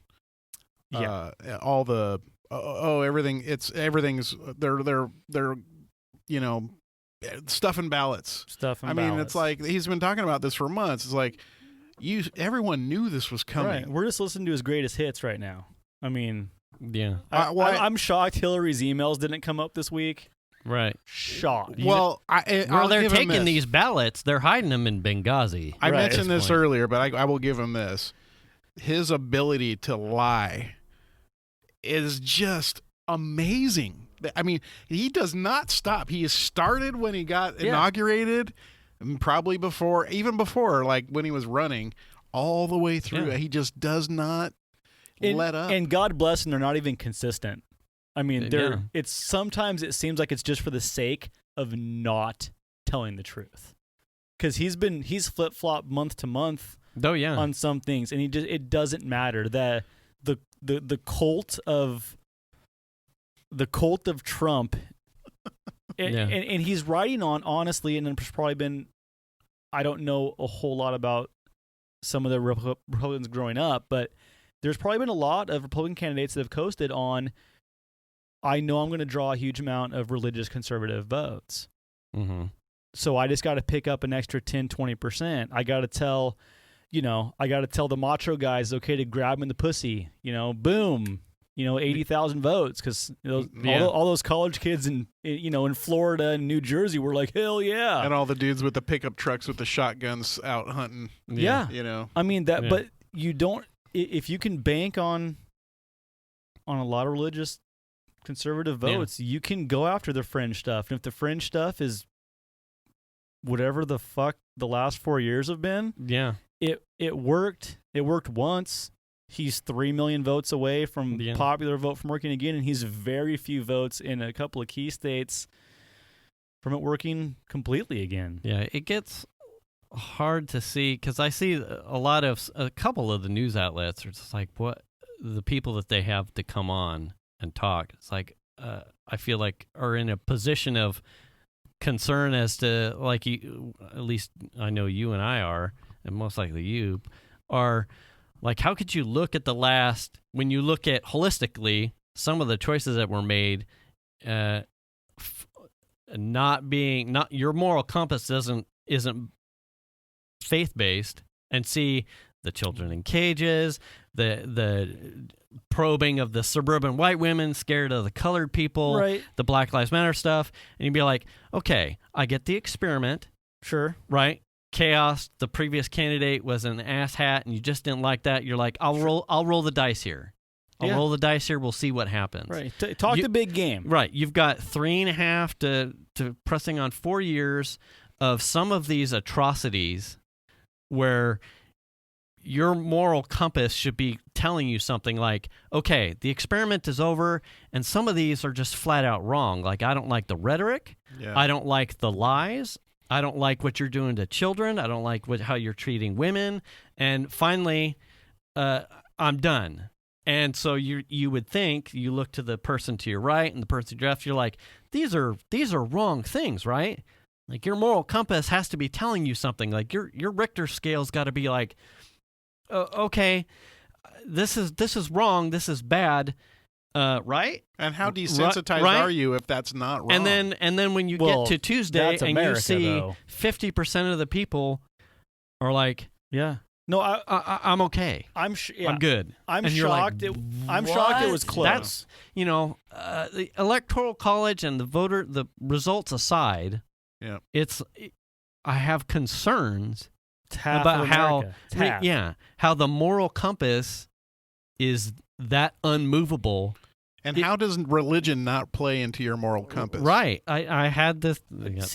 Yeah. All the everything's they're stuffing ballots. I mean, it's like he's been talking about this for months. It's like everyone knew this was coming. Right. We're just listening to his greatest hits right now. I mean, yeah. I'm shocked Hillary's emails didn't come up this week. Right. Shocked. Well, they're taking these ballots. They're hiding them in Benghazi. I mentioned this earlier, but I will give him this. His ability to lie is just amazing. I mean, he does not stop. He has started when he got inaugurated, and probably even before, like when he was running, all the way through. Yeah. He just does not let up. And God bless them, they're not even consistent. I mean, it's sometimes it seems like it's just for the sake of not telling the truth, because he's flip flop month to month. Oh yeah, on some things, and it doesn't matter. The cult of Trump, and he's writing on honestly, and there's probably been, I don't know a whole lot about some of the Republicans growing up, but there's probably been a lot of Republican candidates that have coasted on, I know I'm going to draw a huge amount of religious conservative votes. Mm-hmm. So I just got to pick up an extra 10, 20%. I got to tell the macho guys, okay, to grab him in the pussy, boom, 80,000 votes. Cause all those college kids in Florida and New Jersey were like, hell yeah. And all the dudes with the pickup trucks with the shotguns out hunting. Yeah. I mean but you don't, if you can bank on a lot of religious conservative votes, you can go after the fringe stuff. And if the fringe stuff is whatever the fuck the last 4 years have been, it worked. It worked once. He's 3 million votes away from popular vote from working again, and he's very few votes in a couple of key states from it working completely again. Yeah, it gets hard to see because I see a couple of the news outlets are just like, what the people that they have to come on and talk. It's like I feel like are in a position of concern as to, like, you, at least I know you and I are, and most likely you are, like, how could you look at when you look at holistically some of the choices that were made, not your moral compass isn't faith-based, and see the children in cages, the probing of the suburban white women scared of the colored people, right, the Black Lives Matter stuff, and you'd be like, okay, I get the experiment, sure, right? Chaos, the previous candidate was an asshat, and you just didn't like that. You're like, I'll roll the dice here. I'll roll the dice here. We'll see what happens. Right. Talk the big game. Right. You've got 3.5 to pressing on 4 years of some of these atrocities where your moral compass should be telling you something like, okay, the experiment is over, and some of these are just flat out wrong. Like, I don't like the rhetoric. Yeah. I don't like the lies. I don't like what you're doing to children. I don't like how you're treating women. And finally, I'm done. And so you would think, you look to the person to your right and the person to your left, you're like, these are wrong things, right? Like, your moral compass has to be telling you something. Like, your Richter scale's got to be like, okay, this is wrong, this is bad, right? And how desensitized are you if that's not wrong? And then when you get to Tuesday and America, you see though. 50% of the people are like, yeah, no, I'm okay. I'm good. I'm and shocked. Like, I'm shocked it was close. That's the Electoral College and the results aside. Yeah, I have concerns about how the moral compass is that unmovable. And how does religion not play into your moral compass? Right. I had this.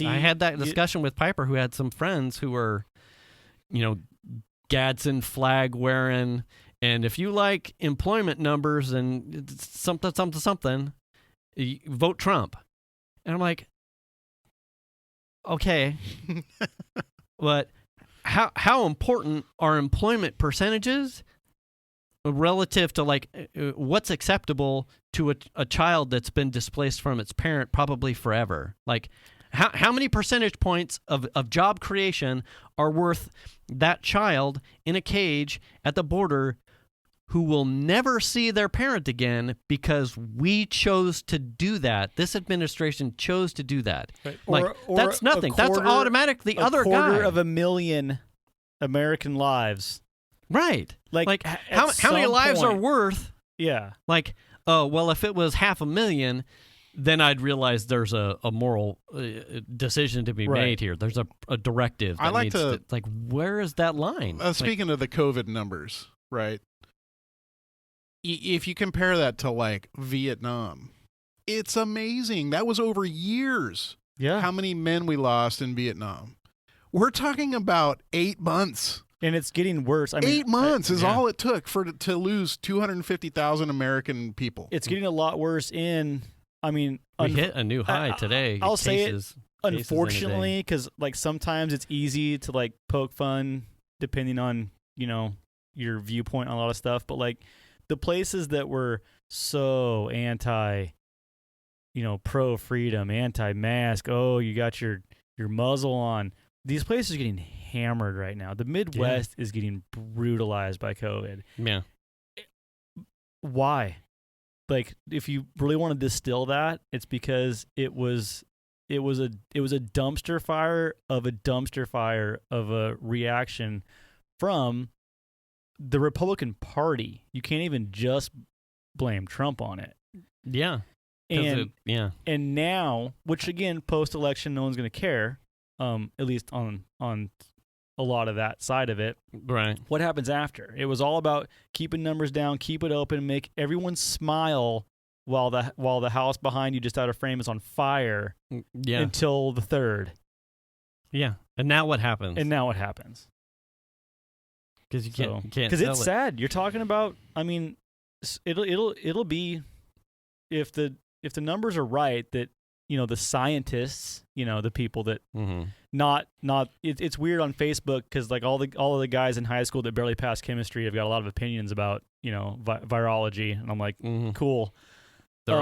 I had that discussion with Piper, who had some friends who were, Gadsden flag wearing, and if you like employment numbers and something, you vote Trump. And I'm like, okay, but how important are employment percentages relative to like what's acceptable to a child that's been displaced from its parent probably forever. Like how many percentage points of job creation are worth that child in a cage at the border who will never see their parent again because we chose to do that. This administration chose to do that. Right. Like, Or that's nothing. That's automatic the other guy. A quarter of a million American lives. Right. Like how many lives are worth? Yeah. Like, oh, well, if it was 500,000, then I'd realize there's a moral decision to be made here. There's a directive. That needs to, like, where is that line? Speaking of the COVID numbers, right? If you compare that to like Vietnam, it's amazing. That was over years. Yeah. How many men we lost in Vietnam? We're talking about 8 months. And it's getting worse. I mean, 8 months is all it took to lose 250,000 American people. It's getting a lot worse in, I mean... We hit a new high today. I'll say it, unfortunately, because like sometimes it's easy to like poke fun depending on, you know, your viewpoint on a lot of stuff. But like the places that were so anti, you know, pro-freedom, anti-mask, oh, you got your muzzle on. These places are getting hammered right now. The Midwest is getting brutalized by COVID. Yeah. Why? Like, if you really want to distill that, it's because it was a dumpster fire of a reaction from the Republican Party. You can't even just blame Trump on it. Yeah. And now, which again, post-election, no one's going to care. At least on a lot of that side of it. Right. What happens after? It was all about keeping numbers down, keep it open, make everyone smile while the house behind you just out of frame is on fire. Yeah. Until the 3rd. Yeah. And now what happens? Because you can't. Because it's sad. You're talking about. I mean, it'll be if the numbers are right that. You know, the scientists, you know, the people that it's weird on Facebook because like all of the guys in high school that barely passed chemistry have got a lot of opinions about, you know, virology. And I'm like, cool. They're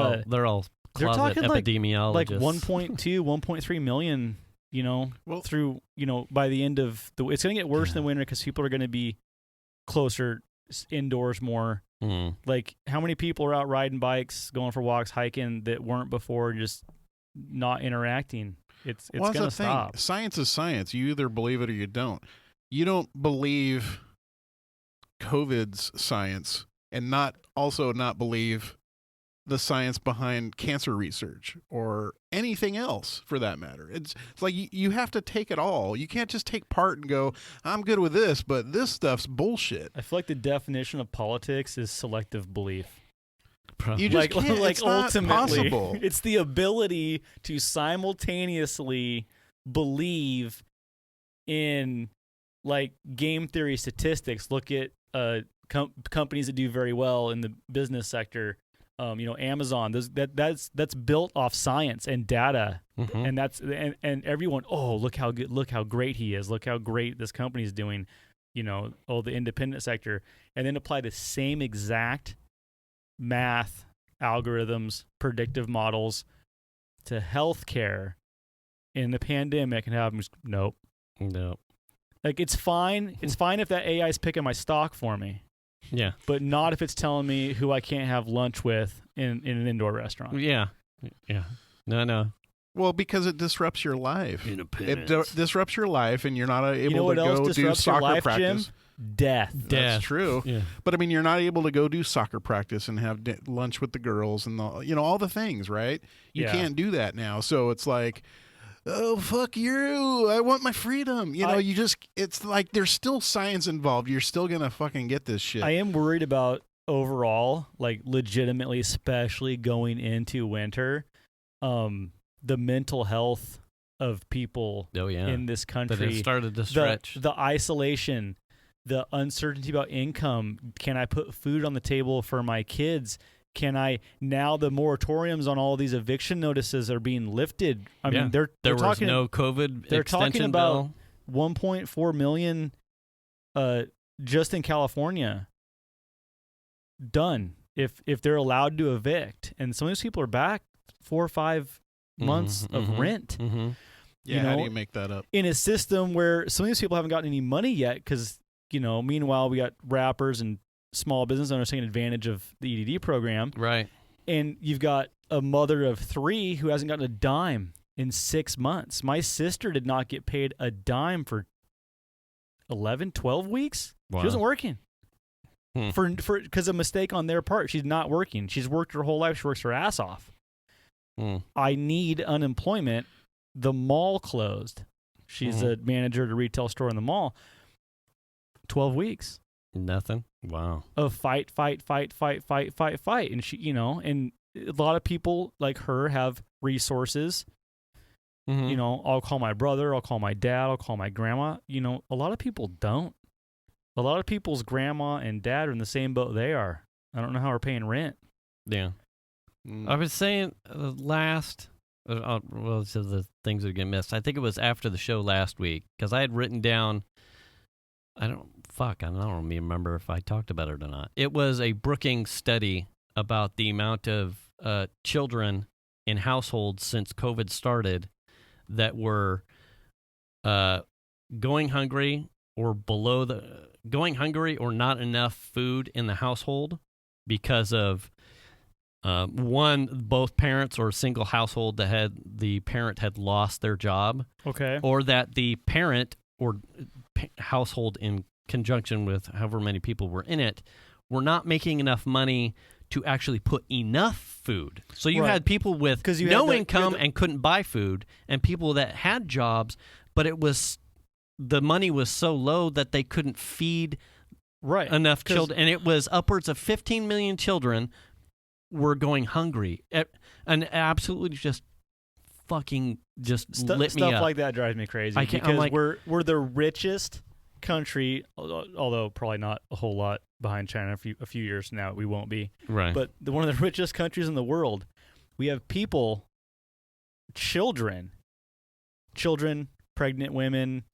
all closet talking epidemiologists. Like 1.2, 1.3 million, you know, through, you know, by the end of it's going to get worse in the winter because people are going to be closer indoors more. Like how many people are out riding bikes, going for walks, hiking that weren't before, just not interacting. It's going to stop. Science is science. You either believe it or you don't. You don't believe COVID's science and not believe the science behind cancer research or anything else for that matter. It's like you have to take it all. You can't just take part and go, I'm good with this, but this stuff's bullshit. I feel like the definition of politics is selective belief. You just can't. It's ultimately, not possible. It's the ability to simultaneously believe in like game theory statistics. Look at companies that do very well in the business sector. You know, Amazon. That's built off science and data, and and everyone. Oh, look how good! Look how great he is! Look how great this company is doing. You know, the independent sector, and then apply the same exact math, algorithms, predictive models to healthcare in the pandemic and have them just, nope. Like it's fine. It's fine if that AI is picking my stock for me. Yeah. But not if it's telling me who I can't have lunch with in an indoor restaurant. Yeah. Yeah. No. Well, because it disrupts your life. Independence. It disrupts your life, and you're not able you know what to else go do disrupts your soccer life, practice. Jim? Death. That's true. Yeah. But I mean, you're not able to go do soccer practice and have lunch with the girls and all the things, right? You can't do that now. So it's like, oh, fuck you. I want my freedom. You know, it's like there's still science involved. You're still going to fucking get this shit. I am worried about overall, like legitimately, especially going into winter, the mental health of people in this country. That it started to stretch. The isolation, the uncertainty about income. Can I put food on the table for my kids? Can I now? The moratoriums on all these eviction notices are being lifted. I mean, they're talking no COVID. They're extension talking about bill. 1.4 million, just in California. done if they're allowed to evict. And some of these people are back 4 or 5 months of rent. Yeah, how do you make that up? In a system where some of these people haven't gotten any money yet because, meanwhile, we got rappers and small business owners taking advantage of the EDD program. Right. And you've got a mother of 3 who hasn't gotten a dime in 6 months. My sister did not get paid a dime for 11, 12 weeks. Wow. She wasn't working. Because of a mistake on their part. She's not working. She's worked her whole life. She works her ass off. I need unemployment. The mall closed. She's a manager at a retail store in the mall. 12 weeks. Nothing. Wow. Of fight. And she, and a lot of people like her have resources. I'll call my brother, I'll call my dad, I'll call my grandma. A lot of people don't. A lot of people's grandma and dad are in the same boat they are. I don't know how we're paying rent. Yeah. I was saying so the things that get missed. I think it was after the show last week because I had written down, I don't remember if I talked about it or not. It was a Brookings study about the amount of children in households since COVID started that were going hungry or not enough food in the household because of both parents or a single household that the parent had lost their job. Okay. Or that the parent or household in conjunction with however many people were in it were not making enough money to actually put enough food. So you had people with no income and couldn't buy food, and people that had jobs, but the money was so low that they couldn't feed enough children. And it was upwards of 15 million children were going hungry. And absolutely just fucking lit me up. Stuff like that drives me crazy because we're the richest country, although probably not a whole lot behind China. A few years from now we won't be. Right. But one of the richest countries in the world. We have children, pregnant women.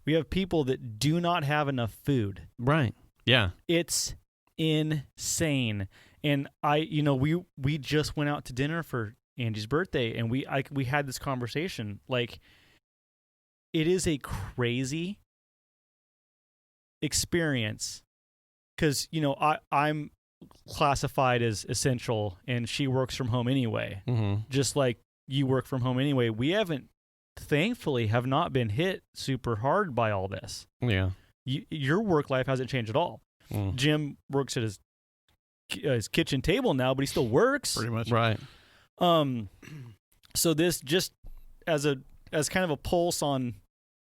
We have people that do not have enough food. Right. Yeah. It's insane. And we just went out to dinner for Angie's birthday, and we had this conversation. Like, it is a crazy experience because I'm classified as essential, and she works from home anyway. Just like you work from home anyway. We thankfully have not been hit super hard by all this. Yeah. Your work life hasn't changed at all. Jim works at his kitchen table now, but he still works. Pretty much. Right. So this just as kind of a pulse on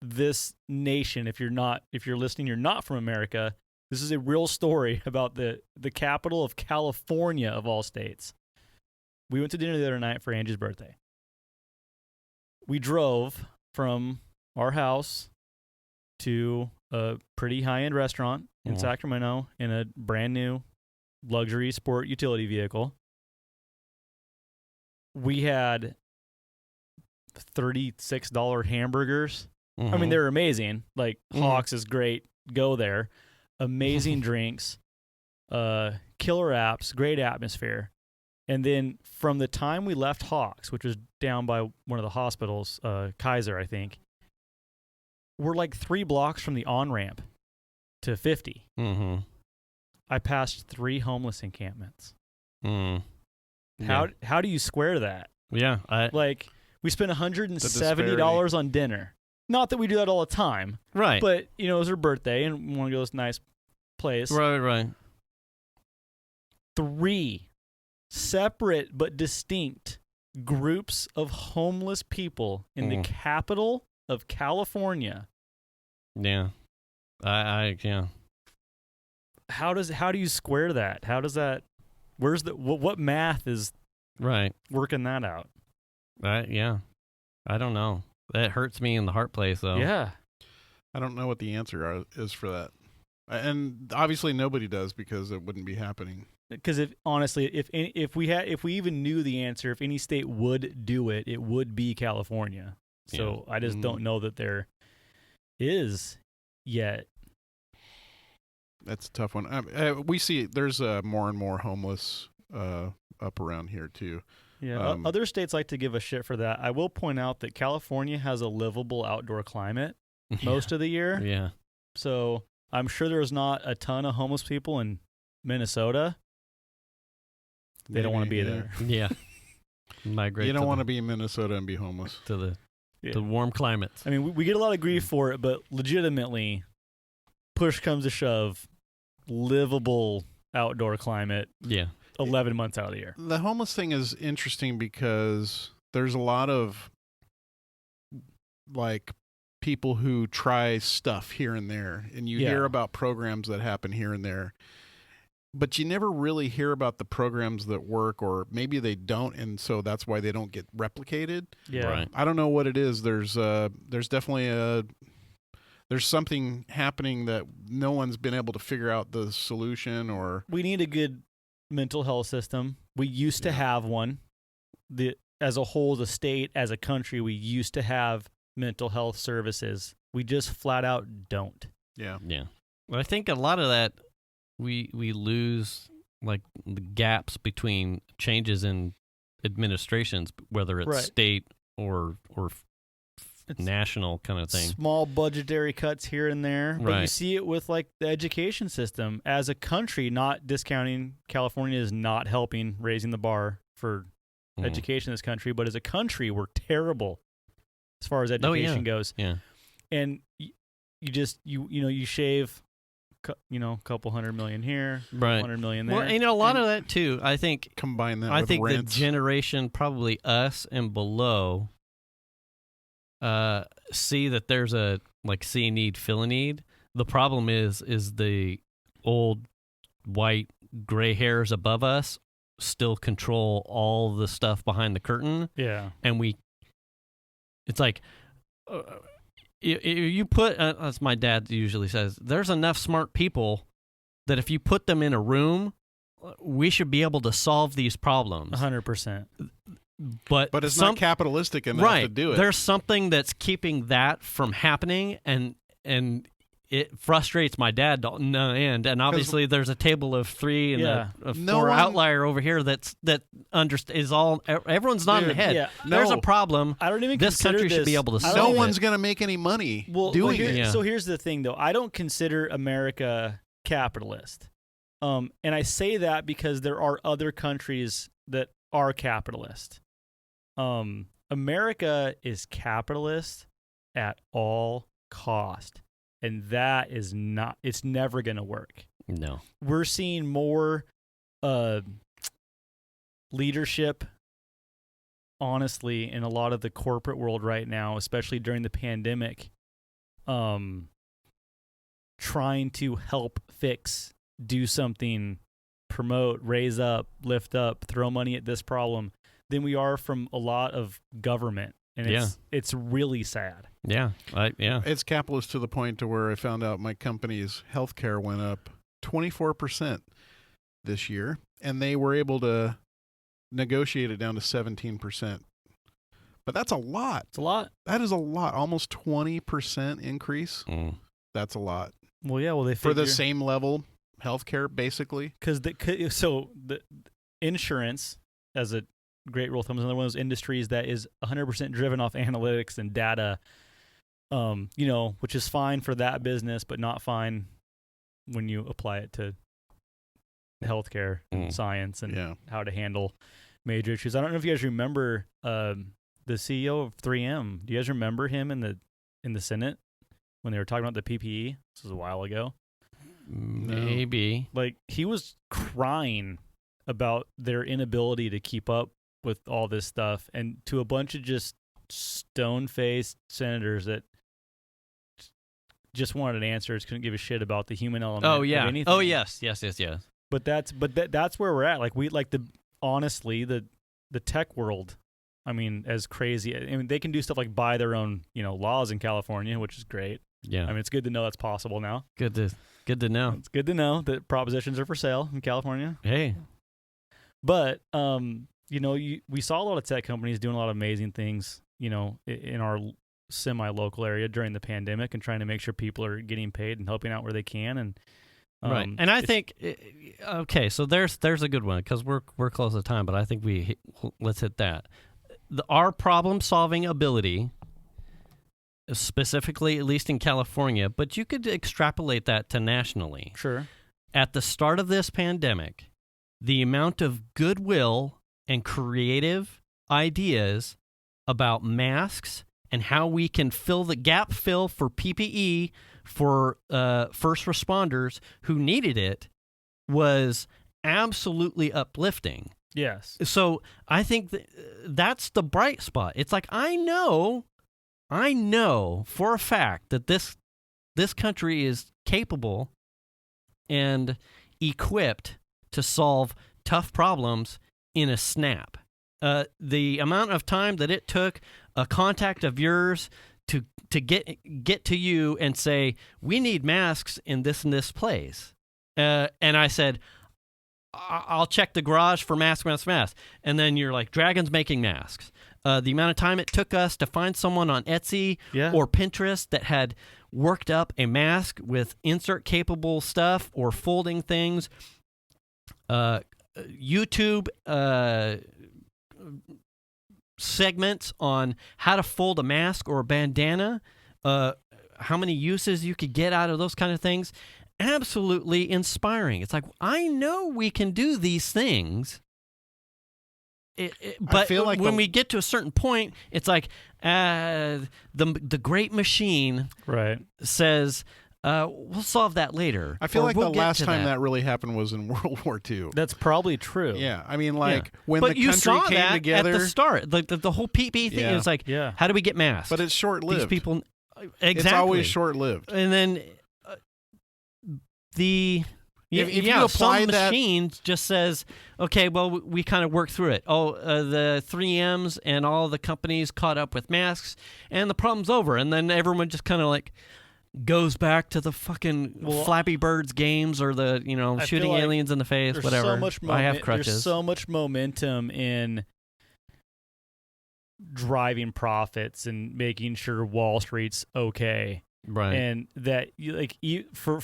this nation. If you're listening, you're not from America. This is a real story about the capital of California of all states. We went to dinner the other night for Angie's birthday. We drove from our house to a pretty high-end restaurant in Sacramento in a brand new luxury sport utility vehicle. We had $36 hamburgers. I mean, they're amazing. Like, Hawks is great. Go there. Amazing drinks. Killer apps. Great atmosphere. And then from the time we left Hawks, which was down by one of the hospitals, Kaiser, I think, we're like 3 blocks from the on-ramp to 50. I passed 3 homeless encampments. How do you square that? Yeah. We spent $170 on dinner. Not that we do that all the time. Right. But, it was her birthday, and we want to go to this nice place. Right. 3 separate but distinct groups of homeless people in the capital of California. Yeah. Yeah. How do you square that? How does that? Where's what math is working that out? Yeah. I don't know. That hurts me in the heart place, though. Yeah. I don't know what the answer is for that. And obviously nobody does because it wouldn't be happening. Because if we even knew the answer, if any state would do it, it would be California. So I just don't know that there is yet. That's a tough one. We see there's more and more homeless up around here too. Yeah, other states like to give a shit for that. I will point out that California has a livable outdoor climate most of the year. Yeah. So I'm sure there's not a ton of homeless people in Minnesota. They don't want to be there. Yeah. Migrate. You don't want to be in Minnesota and be homeless. To the warm climates. I mean, we get a lot of grief for it, but legitimately, push comes to shove, livable outdoor climate. Yeah. 11 months out of the year. The homeless thing is interesting because there's a lot of like people who try stuff here and there, and you hear about programs that happen here and there, but you never really hear about the programs that work, or maybe they don't, and so that's why they don't get replicated. Yeah. Right. I don't know what it is. There's definitely there's something happening that no one's been able to figure out the solution, or we need a good mental health system. We used to have one. As a whole, as a state, as a country, we used to have mental health services. We just flat out don't. Yeah. Well, I think a lot of that we lose, like the gaps between changes in administrations, whether it's state or it's national kind of thing. Small budgetary cuts here and there. But Right. you see it with like the education system. As a country, not discounting, California is not helping raising the bar for education in this country, but as a country, we're terrible as far as education goes. Yeah. And you shave a couple $100 million here, Right. $100 million there. Well, a lot of that too, I think, Combine that with the rents. generation, probably us and below, see that there's a see a need, fill a need. The problem is the old white gray hairs above us still control all the stuff behind the curtain. Yeah. And it's like, you put, as my dad usually says, there's enough smart people that if you put them in a room, we should be able to solve these problems. 100%. But it's not capitalistic enough to do it. There's something that's keeping that from happening, and it frustrates my dad to no end. And obviously, there's a table of three and a four outlier over here is all. Everyone's nodding ahead. Yeah. There's a problem. I don't even this consider country should be able to solve No it. one's going to make any money doing it. So here's the thing, though. I don't consider America capitalist. And I say that because there are other countries that are capitalist. America is capitalist at all cost. And that is not, it's never going to work. No. We're seeing more leadership, honestly, in a lot of the corporate world right now, especially during the pandemic, trying to help fix, do something, promote, raise up, lift up, throw money at this problem than we are from a lot of government. And it's really sad. Yeah. It's capitalist to the point to where I found out my company's healthcare went up 24% this year, and they were able to negotiate it down to 17%. But that's a lot. It's a lot. That is a lot. Almost 20% increase. That's a lot. Well, yeah. Well, they for the same level healthcare, basically. Because the insurance, as a great rule of thumb, is another one of those industries that is 100% driven off analytics and data. Which is fine for that business, but not fine when you apply it to healthcare and science and how to handle major issues. I don't know if you guys remember the CEO of 3M. Do you guys remember him in the Senate when they were talking about the PPE? This was a while ago. Maybe. Like, he was crying about their inability to keep up with all this stuff, and to a bunch of just stone-faced senators that just wanted answers, couldn't give a shit about the human element. Oh yeah. Of anything. Oh yes. But that's where we're at. Like, honestly, the tech world. I mean, as crazy. I mean, they can do stuff like buy their own, laws in California, which is great. Yeah. I mean, it's good to know that's possible now. Good to know. It's good to know that propositions are for sale in California. Hey. But we saw a lot of tech companies doing a lot of amazing things, in our semi-local area during the pandemic, and trying to make sure people are getting paid and helping out where they can. Right, and I think okay, so there's a good one because we're close to time, but I think let's hit that. Our problem-solving ability, specifically at least in California, but you could extrapolate that to nationally. Sure. At the start of this pandemic, the amount of goodwill and creative ideas about masks and how we can fill for PPE for first responders who needed it was absolutely uplifting. Yes. So I think that's the bright spot. It's like I know for a fact that this country is capable and equipped to solve tough problems in a snap. The amount of time that it took a contact of yours to get to you and say, we need masks in this and this place. And I said, I'll check the garage for masks. And then you're like, Dragon's making masks. The amount of time it took us to find someone on Etsy or Pinterest that had worked up a mask with insert-capable stuff or folding things. YouTube segments on how to fold a mask or a bandana, how many uses you could get out of those kind of things. Absolutely inspiring. It's like, I know we can do these things, but I feel like when we get to a certain point, it's like the great machine says, we'll solve that later. I feel like the last time that really happened was in World War II. That's probably true. Yeah, I mean, like when but the you country saw came that together at the start, the whole PPE thing is like, how do we get masks? But it's short-lived. These people, exactly. It's always short-lived. And then if you apply some machine just says, okay, well, we kind of work through it. The 3Ms and all the companies caught up with masks, and the problem's over. And then everyone just kind of like goes back to the fucking Flappy Birds games or the shooting aliens in the face, whatever. I have crutches. There's so much momentum in driving profits and making sure Wall Street's okay. Right. And that for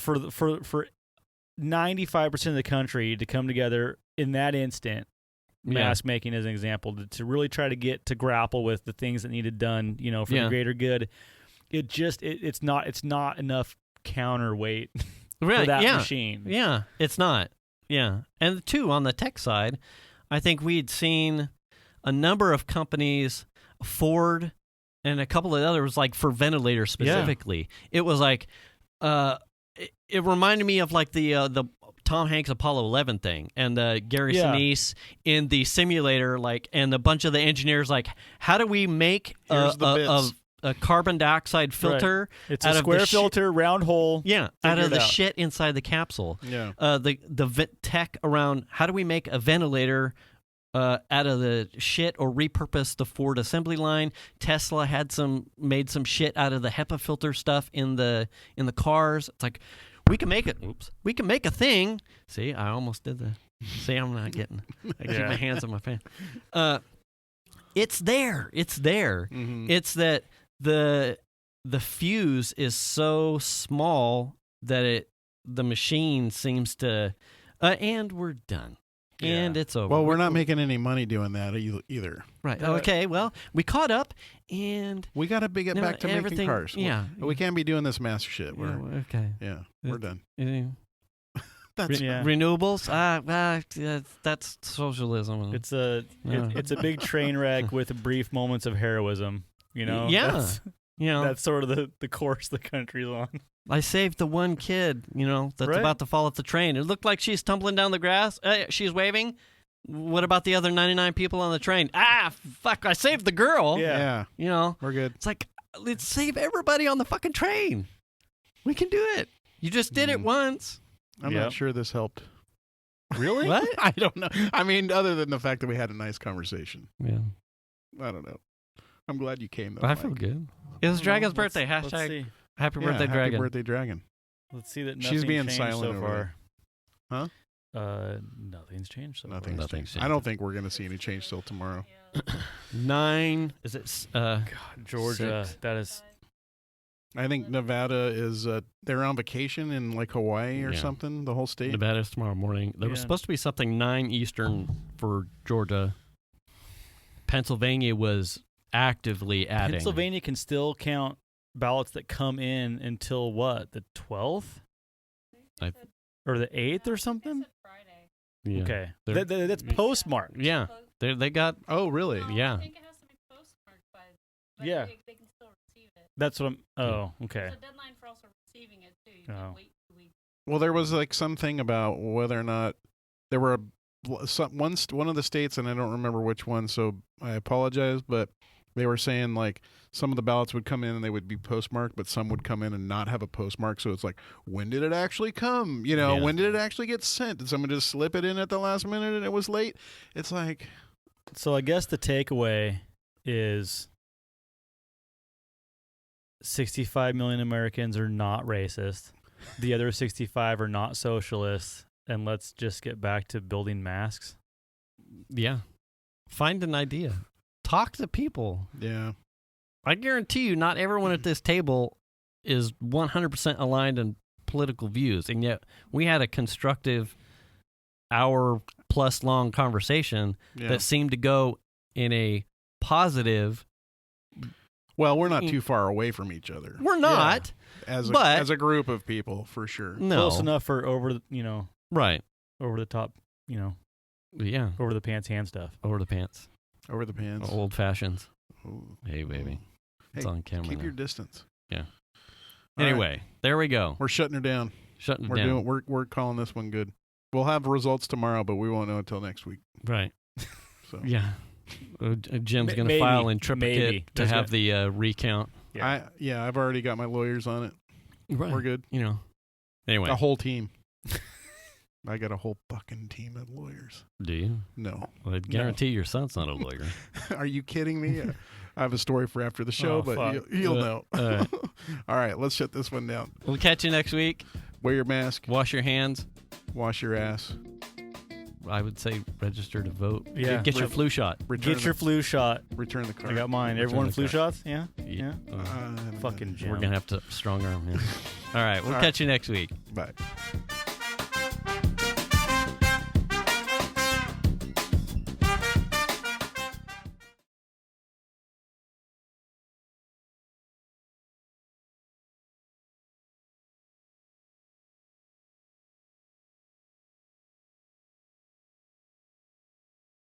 95% of the country to come together in that instant, mask making as an example, to really try to grapple with the things that needed done, for the greater good. It's not enough counterweight for that machine. Yeah, it's not. Yeah. And two, on the tech side, I think we'd seen a number of companies, Ford and a couple of others, like for ventilators specifically. It was like it reminded me of like the Tom Hanks Apollo 11 thing and Gary Sinise in the simulator, like, and a bunch of the engineers, like, how do we make a carbon dioxide filter? Right. It's a square filter, round hole. Yeah, out of the shit inside the capsule. Yeah. The tech around how do we make a ventilator out of the shit or repurpose the Ford assembly line. Tesla made some shit out of the HEPA filter stuff in the cars. It's like we can make it. We can make a thing. See, I almost did the. See, I'm not getting. I keep my hands on my fan. It's there. It's there. Mm-hmm. It's that the fuse is so small that the machine seems to. And we're done. Yeah. And it's over. Well, we're not making any money doing that either. Right. Okay. Well, we caught up, and we got to get back to making cars. Yeah. We can't be doing this mask shit. Okay. Yeah. We're done. That's renewables. That's socialism. It's a big train wreck with brief moments of heroism. Yeah. That's sort of the course the country's on. I saved the one kid, that's about to fall off the train. It looked like she's tumbling down the grass. She's waving. What about the other 99 people on the train? Fuck, I saved the girl. Yeah. We're good. It's like, let's save everybody on the fucking train. We can do it. You just did it once. I'm not sure this helped. Really? What? I don't know. I mean, other than the fact that we had a nice conversation. Yeah. I don't know. I'm glad you came, though. I feel good. It was Dragon's birthday. Hashtag Happy birthday, Dragon. Happy birthday, Dragon. Let's see that she's being changed silent so far. Huh? Nothing's changed so far. Nothing's changed. I don't think we're going to see any change till tomorrow. 9. Is it? God, Georgia. 6. That is I think Nevada is they're on vacation in like Hawaii or Yeah. something. The whole state. Nevada's tomorrow morning. There was Yeah. supposed to be something 9 Eastern for Georgia. Pennsylvania was actively adding. Pennsylvania can still count ballots that come in until what? The 12th? Or the 8th or something? Yeah. Okay. They're- That's postmarked. Yeah. They got. Oh, really? Yeah. I think it has to be postmarked by. Yeah. They can still receive it. That's what I'm. Oh, okay. There's a deadline for also receiving it too. You Oh. can't wait 2 weeks. Well, there was like something about whether or not there were one of the states, and I don't remember which one, so I apologize, but they were saying like some of the ballots would come in and they would be postmarked, but some would come in and not have a postmark. So it's like, when did it actually come? You know, Yeah. when did it actually get sent? Did someone just slip it in at the last minute and it was late? It's like, So I guess the takeaway is 65 million Americans are not racist. The other 65 are not socialists. And let's just get back to building masks. Yeah. Find an idea. Talk to people. yeah. I guarantee you, not everyone at this table is 100% aligned in political views, and yet we had a constructive hour-plus long conversation Yeah. that seemed to go in a positive. Well, we're not too far away from each other. We're not, as but- a group of people, for sure. no, Close enough for over right? the top, Yeah, over the pants hand stuff. over the pants, Over the pants. old fashions. Ooh. Hey, baby, it's Hey, on camera. Keep now. your distance. Yeah. All Anyway, right. there we go. We're shutting her down. Shutting it We're down. we're calling this one good. We'll have results tomorrow, but we won't know until next week. Right. So Yeah. Jim's going to Maybe. file in Maybe. triplicate to That's have the recount. Yeah. I've already got my lawyers on it. Right. We're good. You know. Anyway, A whole team. I got a whole fucking team of lawyers. do you? No. Well, I guarantee your son's not a lawyer. Are you kidding me? I have a story for after the show, Oh, but fuck. you'll know. All right. All right, let's shut this one down. We'll catch you next week. Wear your mask. Wash your hands. Wash your ass. I would say register to vote. Yeah. Get your flu shot. Return Get your flu shot. return the card. I got mine. Return Everyone the flu card. shots? Yeah? Yeah. Uh, I haven't Fucking done Jim. we're going to have to strong arm him. All right. We'll All right. catch you next week. it. Bye.